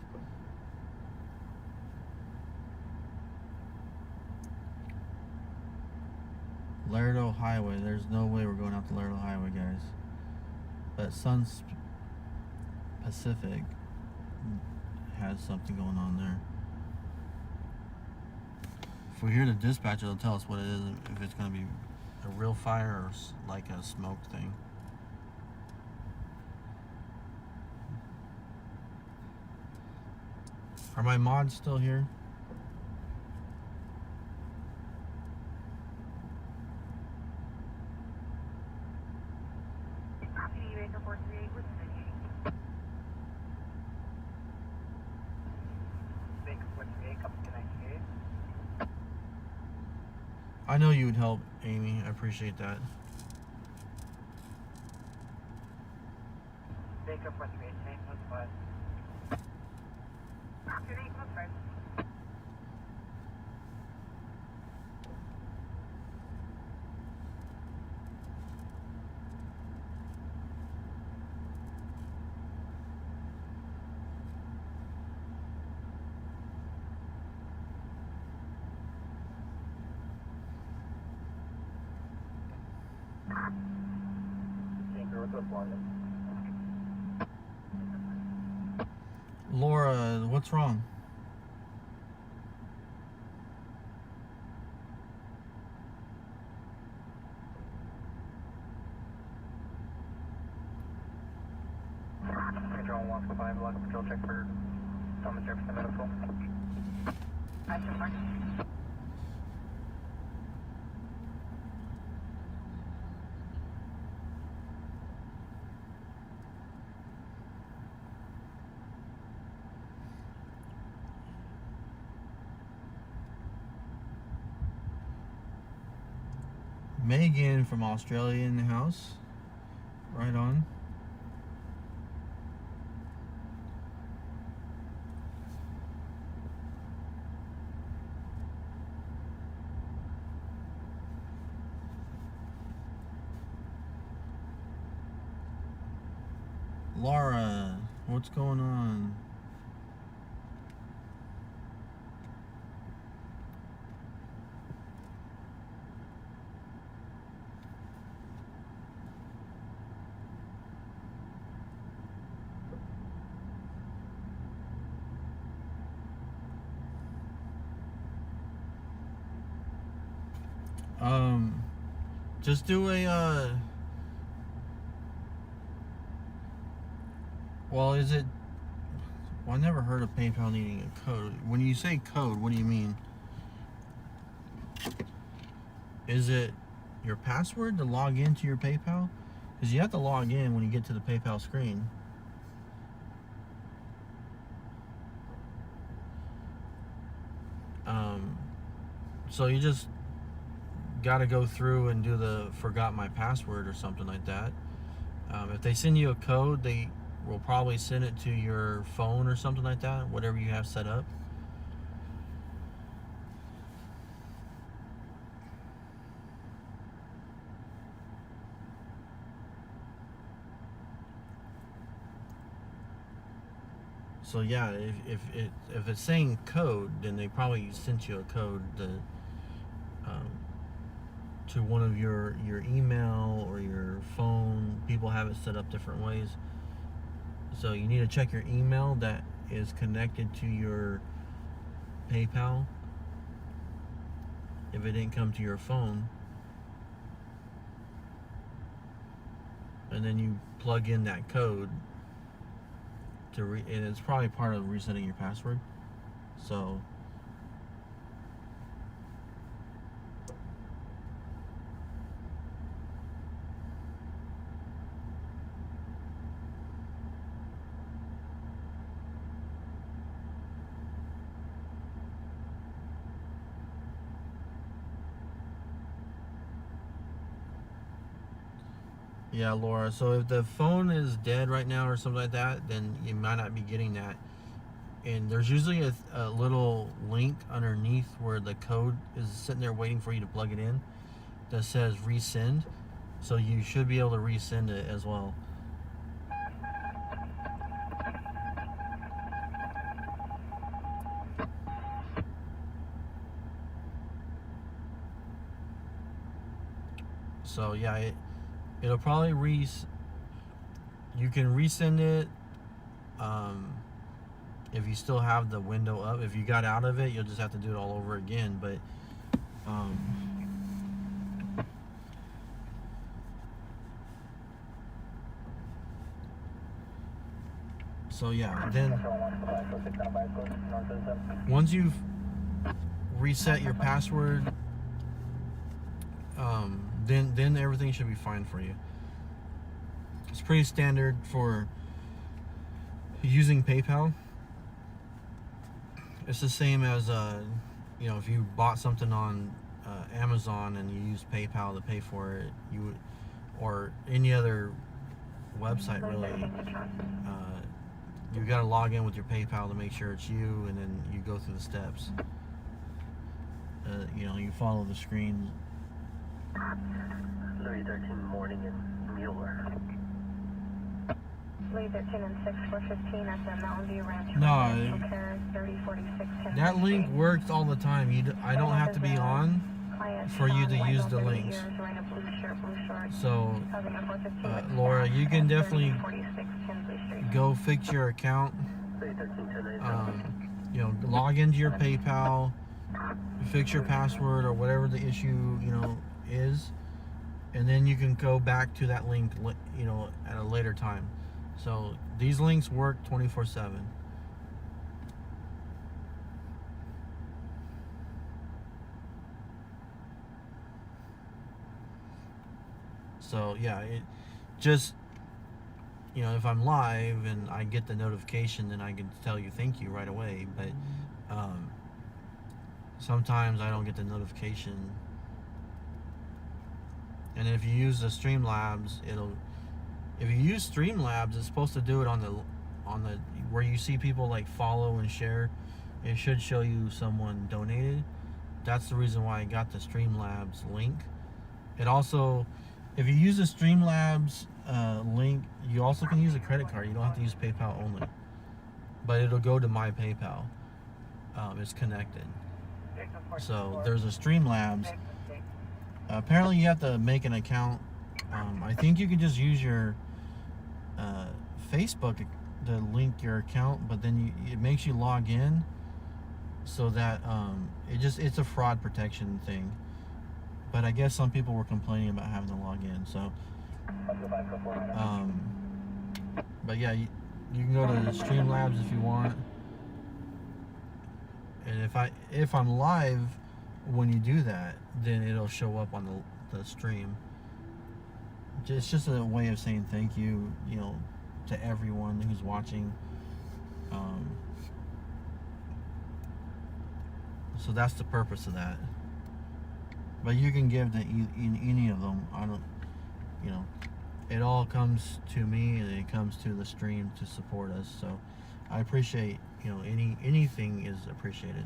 Laredo Highway. There's no way we're going out the Laredo Highway, guys. But Suns Pacific has something going on there. If we hear the dispatcher, they'll tell us what it is, if it's going to be a real fire or like a smoke thing. Are my mods still here? Baker 438 with Baker 438, coming to 98. I know you would help, Amy. I appreciate that. Baker 438, same with 5. 238 with 5. Baker with 1. Laura, what's wrong? Control 125, local patrol check for Thomas Jefferson Medical. I can mark. Megan from Australia in the house. Right on. Laura, what's going on? Just do a, well, is it, well, I never heard of PayPal needing a code. When you say code, what do you mean? Is it your password to log into your PayPal? Because you have to log in when you get to the PayPal screen. So you just got to go through and do the forgot my password or something like that. If they send you a code, they will probably send it to your phone or something like that, whatever you have set up. So yeah, if it's saying code, then they probably sent you a code to one of your email or your phone. People have it set up different ways. So you need to check your email that is connected to your PayPal. If it didn't come to your phone, and then you plug in that code and it's probably part of resetting your password. So Yeah, Laura. So if the phone is dead right now or something like that, then you might not be getting that. And there's usually a little link underneath where the code is sitting there waiting for you to plug it in that says resend. So you should be able to resend it as well. So yeah, it'll probably you can resend it if you still have the window up. If you got out of it, you'll just have to do it all over again. But so yeah, then once you've reset your password, then everything should be fine for you. It's pretty standard for using PayPal. It's the same as if you bought something on Amazon and you use PayPal to pay for it, or any other website really. You got to log in with your PayPal to make sure it's you, and then you go through the steps. You follow the screen. Louis 13 morning in Mueller. Louis 13 and 6415 at the Mountain View Ranch. No, 3046. that link works all the time. I don't have to be on for you to use the links. So, Laura, you can definitely go fix your account. Log into your PayPal, fix your password or whatever the issue is, and then you can go back to that link at a later time. So these links work 24/7. So yeah, it just if I'm live and I get the notification, then I can tell you thank you right away. But sometimes I don't get the notification. And if you use the Streamlabs, if you use Streamlabs, it's supposed to do it on the where you see people like follow and share. It should show you someone donated. That's the reason why I got the Streamlabs link. It also, if you use the Streamlabs link, you also can use a credit card. You don't have to use PayPal only, but it'll go to my PayPal. It's connected. So there's a Streamlabs. Apparently you have to make an account. I think you can just use your Facebook to link your account, but then it makes you log in, so that it's a fraud protection thing. But I guess some people were complaining about having to log in. So but yeah, you can go to Streamlabs if you want. And if I'm live when you do that, then it'll show up on the stream. It's just a way of saying thank you, to everyone who's watching. So that's the purpose of that. But you can give to any of them. I don't, it all comes to me, and it comes to the stream to support us. So I appreciate, anything is appreciated.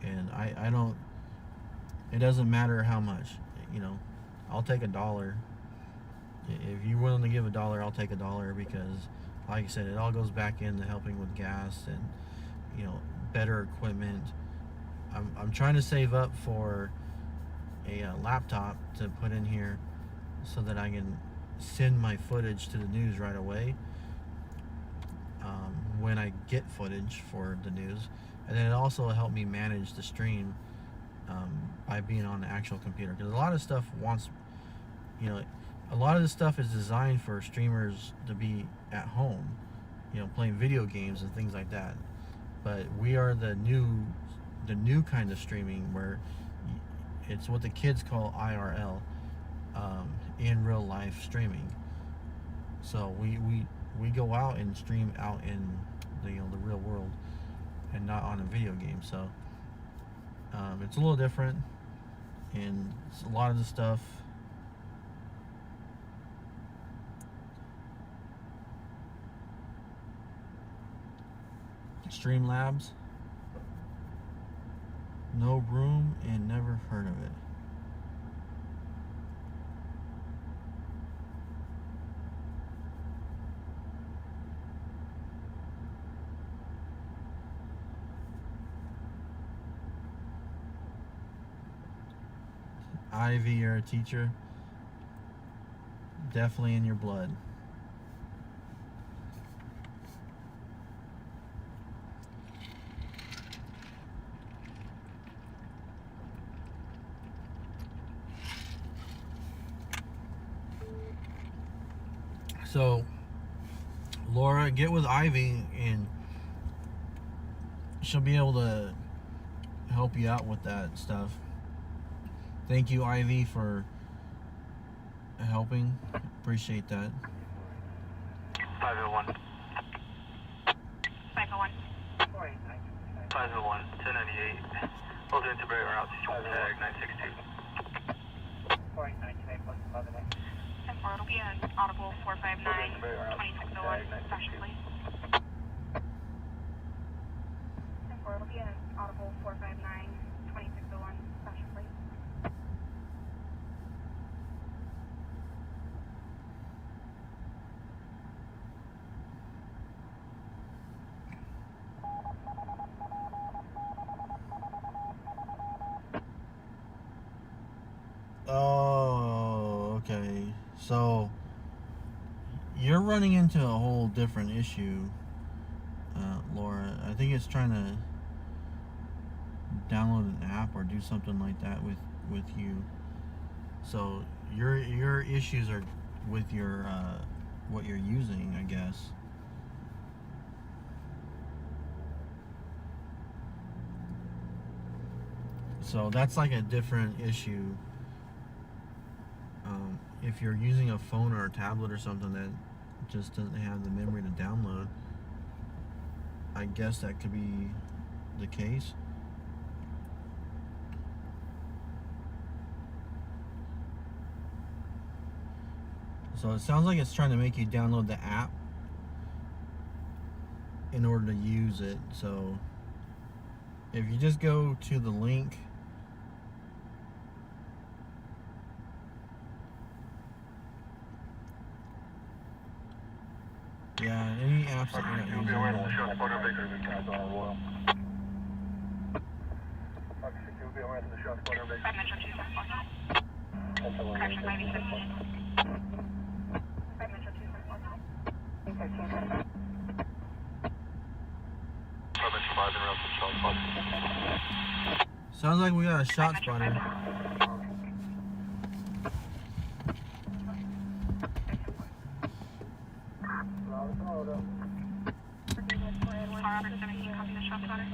And I don't, it doesn't matter how much, I'll take $1. If you're willing to give $1, I'll take $1, because like I said, it all goes back into helping with gas and, better equipment. I'm trying to save up for a laptop to put in here so that I can send my footage to the news right away when I get footage for the news. And then it also helped me manage the stream by being on the actual computer, because a lot of stuff a lot of this stuff is designed for streamers to be at home, playing video games and things like that. But we are the new kind of streaming, where it's what the kids call IRL, in real life streaming. So we go out and stream out in the real world, and not on a video game. So it's a little different, and a lot of the stuff Streamlabs. No room and never heard of it. Ivy, you're a teacher. Definitely in your blood. So, Laura, get with Ivy and she'll be able to help you out with that stuff. Thank you, Ivy, for helping. Appreciate that. 501. 501. 501, 1098. Hold into Brayton route, tag 962. 10-4, it'll be an audible 459, 2601, special plate. 10-4, it'll be an audible 459, 2601, special plate. Oh, okay. So you're running into a whole different issue, Laura. I think it's trying to download an app or do something like that with you. So your issues are with your what you're using, I guess. So that's like a different issue. If you're using a phone or a tablet or something that just doesn't have the memory to download, I guess that could be the case. So it sounds like it's trying to make you download the app in order to use it. So if you just go to the link, yeah, any apps that you're not You'll be aware of the using. short border Bakersfield. You'll be aware of the short border 5 Metro 274. Correction, 587. 5 Metro 274. Province 5 and route to short spot. Sounds like we got a shot spotter. Robert 17, copy the shot spotter.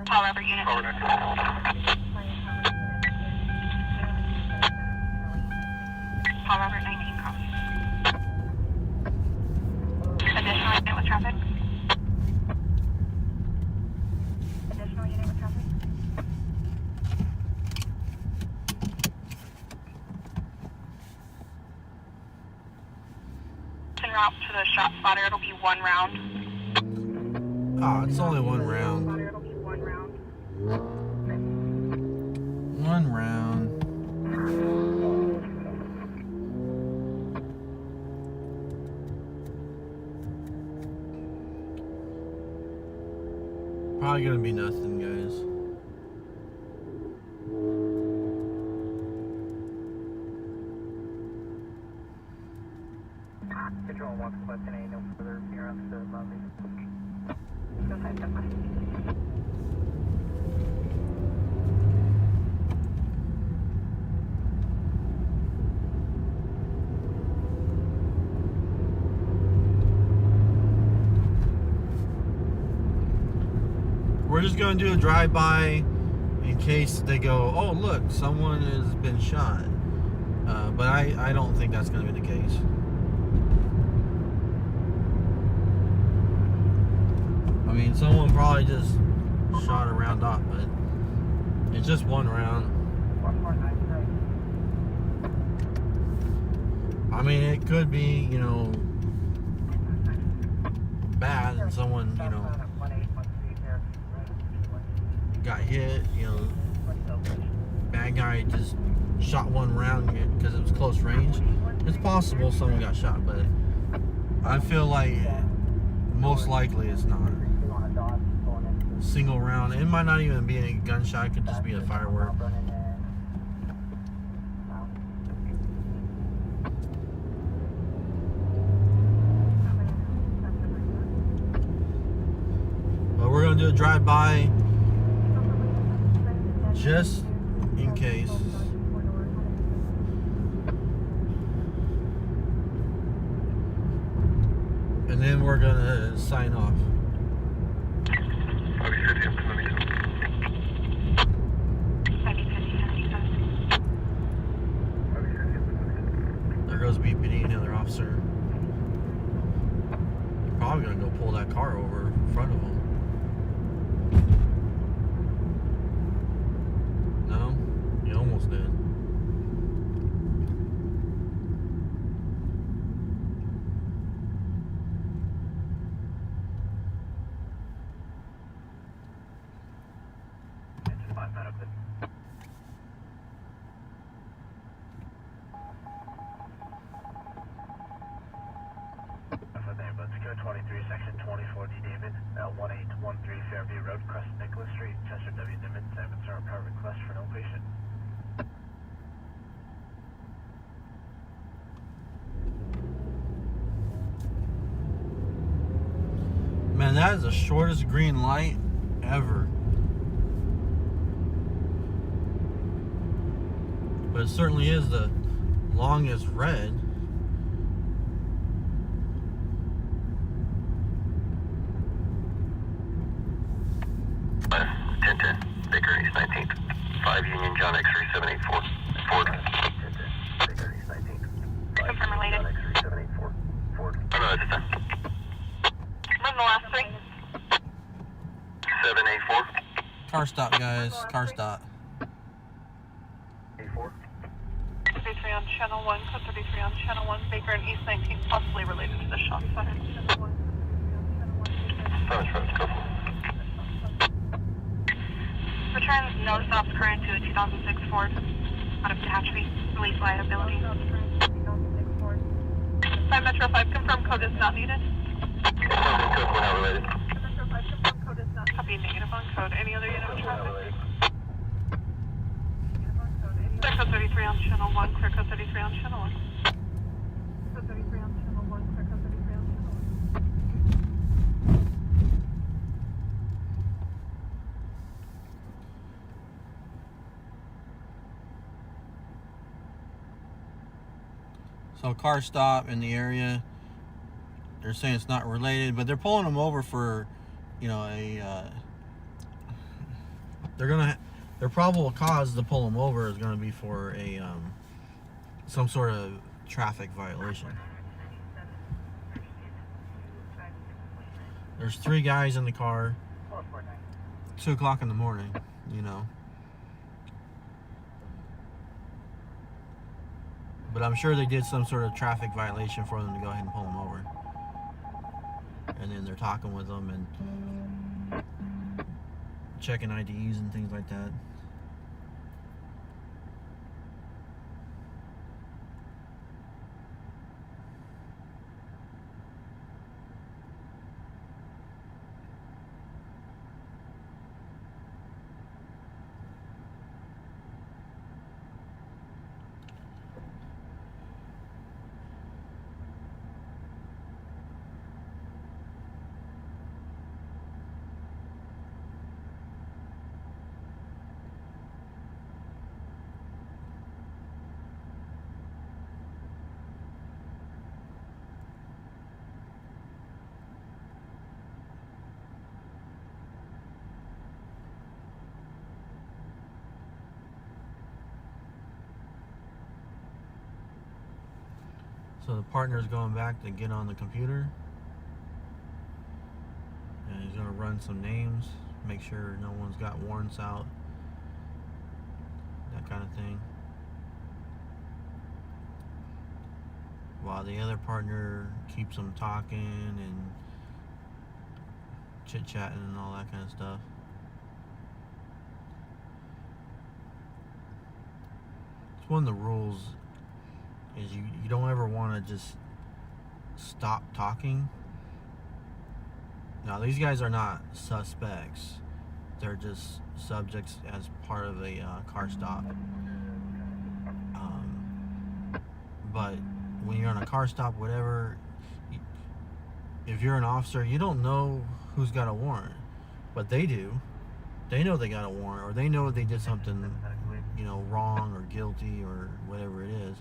Paul Robert, unit. Over 19. Paul Robert 19, copy. Additional unit with traffic. Additional unit with traffic. En route to the shot spotter, it'll be 1 round. Oh, it's only one round. It'll be 1 round. One round. Probably gonna be nothing, guys. Control 1 question A, no further appearance to lobby. We're just gonna do a drive-by in case they go, oh look, someone has been shot. But I don't think that's gonna be the case. I mean, someone probably just shot a round off, but it's just one round. I mean, it could be, you know, bad and someone, you know, got hit, you know, bad guy just shot one round because it was close range, it's possible someone got shot, but I feel like most likely it's not. Single round. It might not even be a gunshot, it could just be a firework. But we're gonna do a drive-by just in case. And then we're gonna sign off. There goes BPD, another officer. You're probably gonna go pull that car over in front of him. No? You almost did. Discretion 23, Section 24D David, 1813 Fairview Road, Crest Nicholas Street, Chester W. Nimitz, San Vincent, power request for no patient. Man, that is the shortest green light ever. But it certainly is the longest red. Baker East 19th. 5 Union John X-ray 784. Ford. Baker East 19th. Confirm related. X-ray 784. Ford. Oh, no, it's done. Run the last three. 784. Car stop, guys. Car stop. 84. 33 on channel 1, code 33 on channel 1, Baker and East 19, possibly related to the shot center. Return no stops current to a 2006 Ford out of Tehachapi. Release liability. 5 Metro 5, confirm code is not needed. Copy negative on code. Any other unit of traffic? Clear code 33 on channel 1, clear code 33 on channel 1. Code 33 on channel 1, clear code 33 on channel 1. So car stop in the area. They're saying it's not related, but they're pulling them over for, you know, their probable cause to pull them over is gonna be for a some sort of traffic violation. There's 3 guys in the car. 2 o'clock in the morning, you know. But I'm sure they did some sort of traffic violation for them to go ahead and pull them over. And then they're talking with them and checking IDs and things like that. So the partner's going back to get on the computer, and he's going to run some names, make sure no one's got warrants out, that kind of thing. While the other partner keeps them talking and chit-chatting and all that kind of stuff. It's one of the rules is you don't ever want to just stop talking. Now, these guys are not suspects. They're just subjects as part of a car stop. But when you're on a car stop, whatever, if you're an officer, you don't know who's got a warrant. But they do. They know they got a warrant, or they know they did something, you know, wrong or guilty or whatever it is.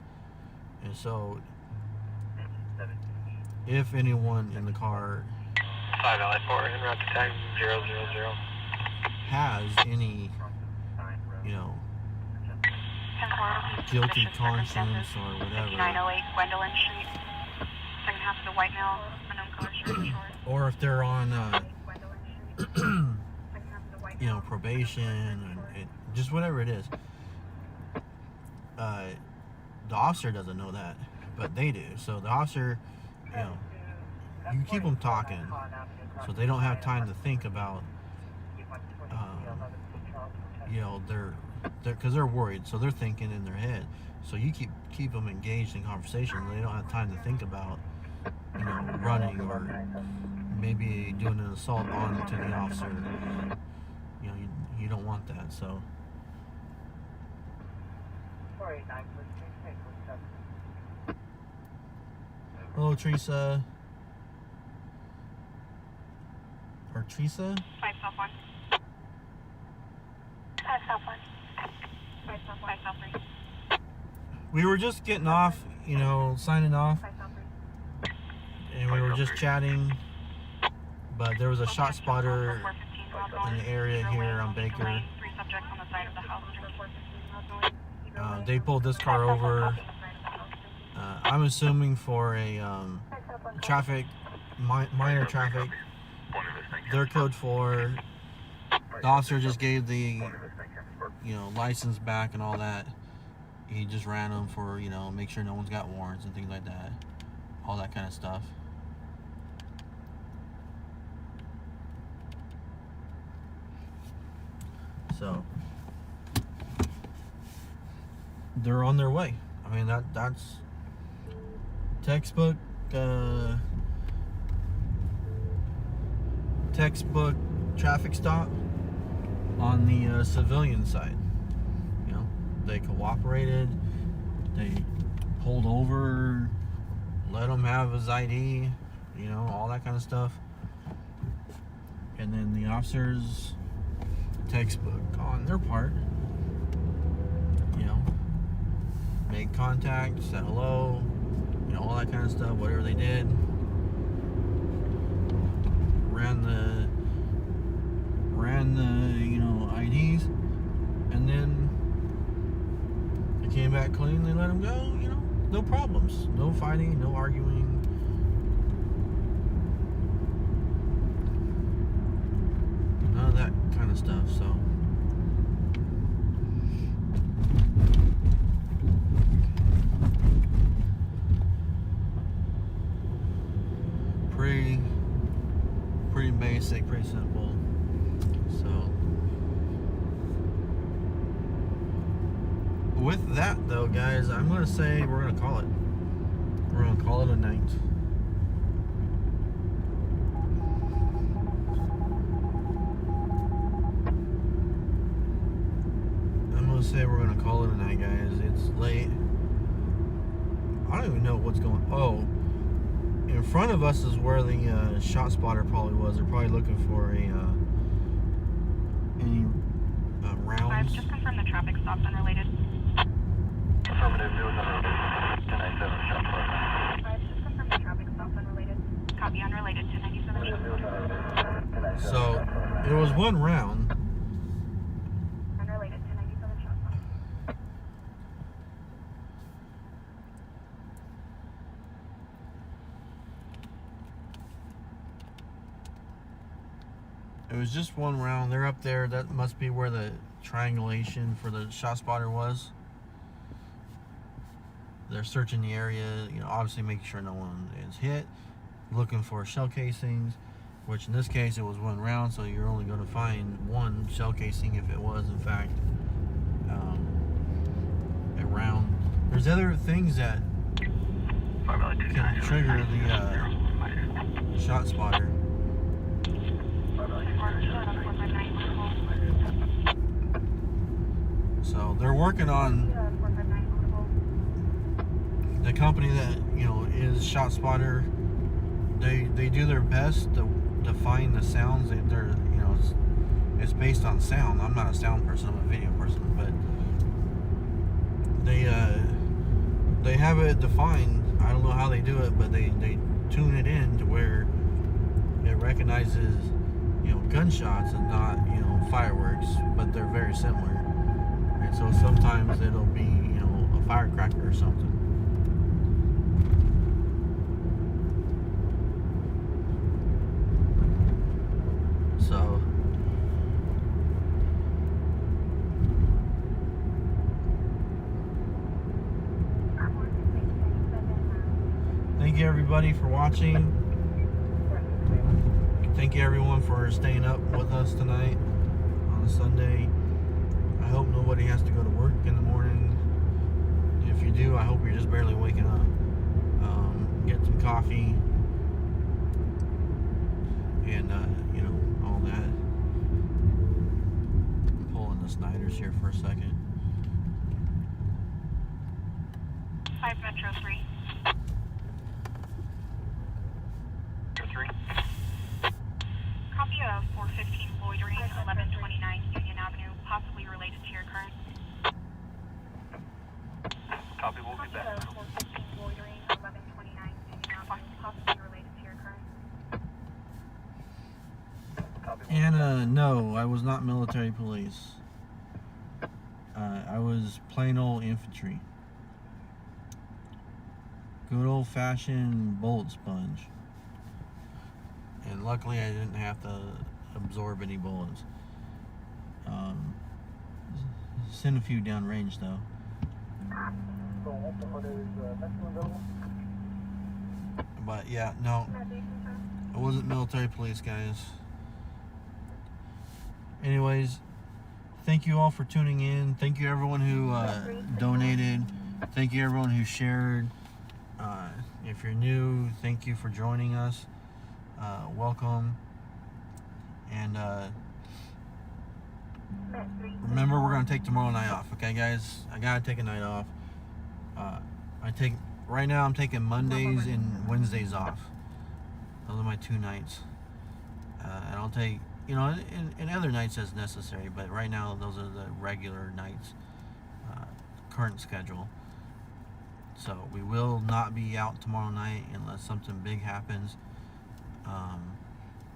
And so, if anyone in the car 5 LA4, en route to tag 000. has any, you know, guilty conscience or whatever, 908 Gwendolyn Street, second half of the White Mill, unknown color street short. or if they're on, you know, probation, and just whatever it is. The officer doesn't know that, but they do. So the officer, you know, you keep them talking, so they don't have time to think about, you know, because they're worried, so they're thinking in their head. So you keep them engaged in conversation. They don't have time to think about, you know, running or maybe doing an assault onto the officer. You know, you don't want that. So. Hello, Teresa. Or Teresa? 5 South 1. 5 South 1. 5 South 3. We were just getting off, you know, signing off, and we were just chatting, but there was a shot spotter in the area here on Baker. 3 subjects on the side of the house. They pulled this car over. I'm assuming for a minor traffic. Their code 4. The officer just gave the, you know, license back and all that. He just ran them for, you know, make sure no one's got warrants and things like that. All that kind of stuff. So they're on their way. I mean, that's textbook traffic stop on the civilian side. You know, they cooperated, they pulled over, let him have his ID, you know, all that kind of stuff. And then the officers, textbook on their part, you know, make contact, said hello, you know, all that kind of stuff. Whatever they did, ran the you know, IDs, and then they came back clean. They let them go, you know, no problems, no fighting, no arguing. None of that kind of stuff. So pretty basic, pretty simple. So with that though, guys, I'm gonna say we're gonna call it a night. Say we're gonna call it a night, guys. It's late. I don't even know what's going. Oh, in front of us is where the shot spotter probably was. They're probably looking for any rounds. I've just confirmed the traffic stop's unrelated. Affirmative, 0 1097 shot spotter. I've just confirmed the traffic stop's unrelated. Copy, unrelated, 1097 shot. So it was one round. It was just one round. They're up there. That must be where the triangulation for the shot spotter was. They're searching the area, you know, obviously making sure no one is hit, looking for shell casings, which in this case it was 1 round, so you're only going to find 1 shell casing if it was in fact a round. There's other things that can trigger the shot spotter. So they're working on, the company that, you know, is Shot Spotter. They do their best to find the sounds. They're, you know, it's based on sound. I'm not a sound person, I'm a video person, but they have it defined. I don't know how they do it, but they tune it in to where it recognizes, you know, gunshots and not, you know, fireworks, but they're very similar. And so sometimes it'll be, you know, a firecracker or something. So thank you everybody for watching. Thank you everyone for staying up with us tonight on a Sunday. I hope nobody has to go to work in the morning. If you do, I hope you're just barely waking up. Get some coffee and you know, all that. I'm pulling the Snyders here for a second. 5 Metro 3. Metro 3. Copy of 415 loitering, 1129 Union Avenue, possibly related to your current. Copy, we'll be Copy back. of 415 loitering, 1129 Union Avenue, possibly related to your current. Copy, Anna, no, I was not military police. I was plain old infantry. Good old fashioned bullet sponge. And luckily I didn't have to absorb any bullets. Send a few down range though. But yeah, no, I wasn't military police, guys. Anyways, thank you all for tuning in. Thank you everyone who donated. Thank you everyone who shared. If you're new, thank you for joining us. Welcome. And remember, we're gonna take tomorrow night off, okay guys? I gotta take a night off. Right now I'm taking Mondays and Wednesdays off. Those are my 2 nights. And I'll take, you know, and other nights as necessary, but right now those are the regular nights, current schedule. So we will not be out tomorrow night unless something big happens.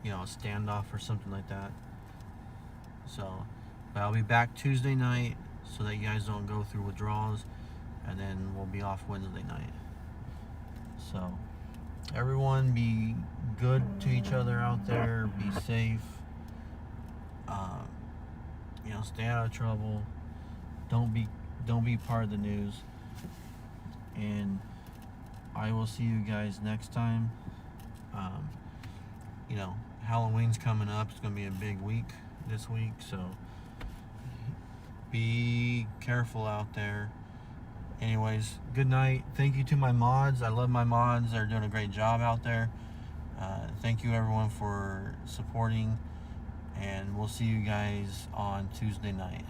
You know, a standoff or something like that. So, but I'll be back Tuesday night so that you guys don't go through withdrawals, and then we'll be off Wednesday night. So, everyone be good to each other out there. Be safe. You know, stay out of trouble. Don't be part of the news. And I will see you guys next time. You know, Halloween's coming up. It's going to be a big week this week, so be careful out there. Anyways, good night. Thank you to my mods. I love my mods. They're doing a great job out there. Thank you everyone for supporting, and we'll see you guys on Tuesday night.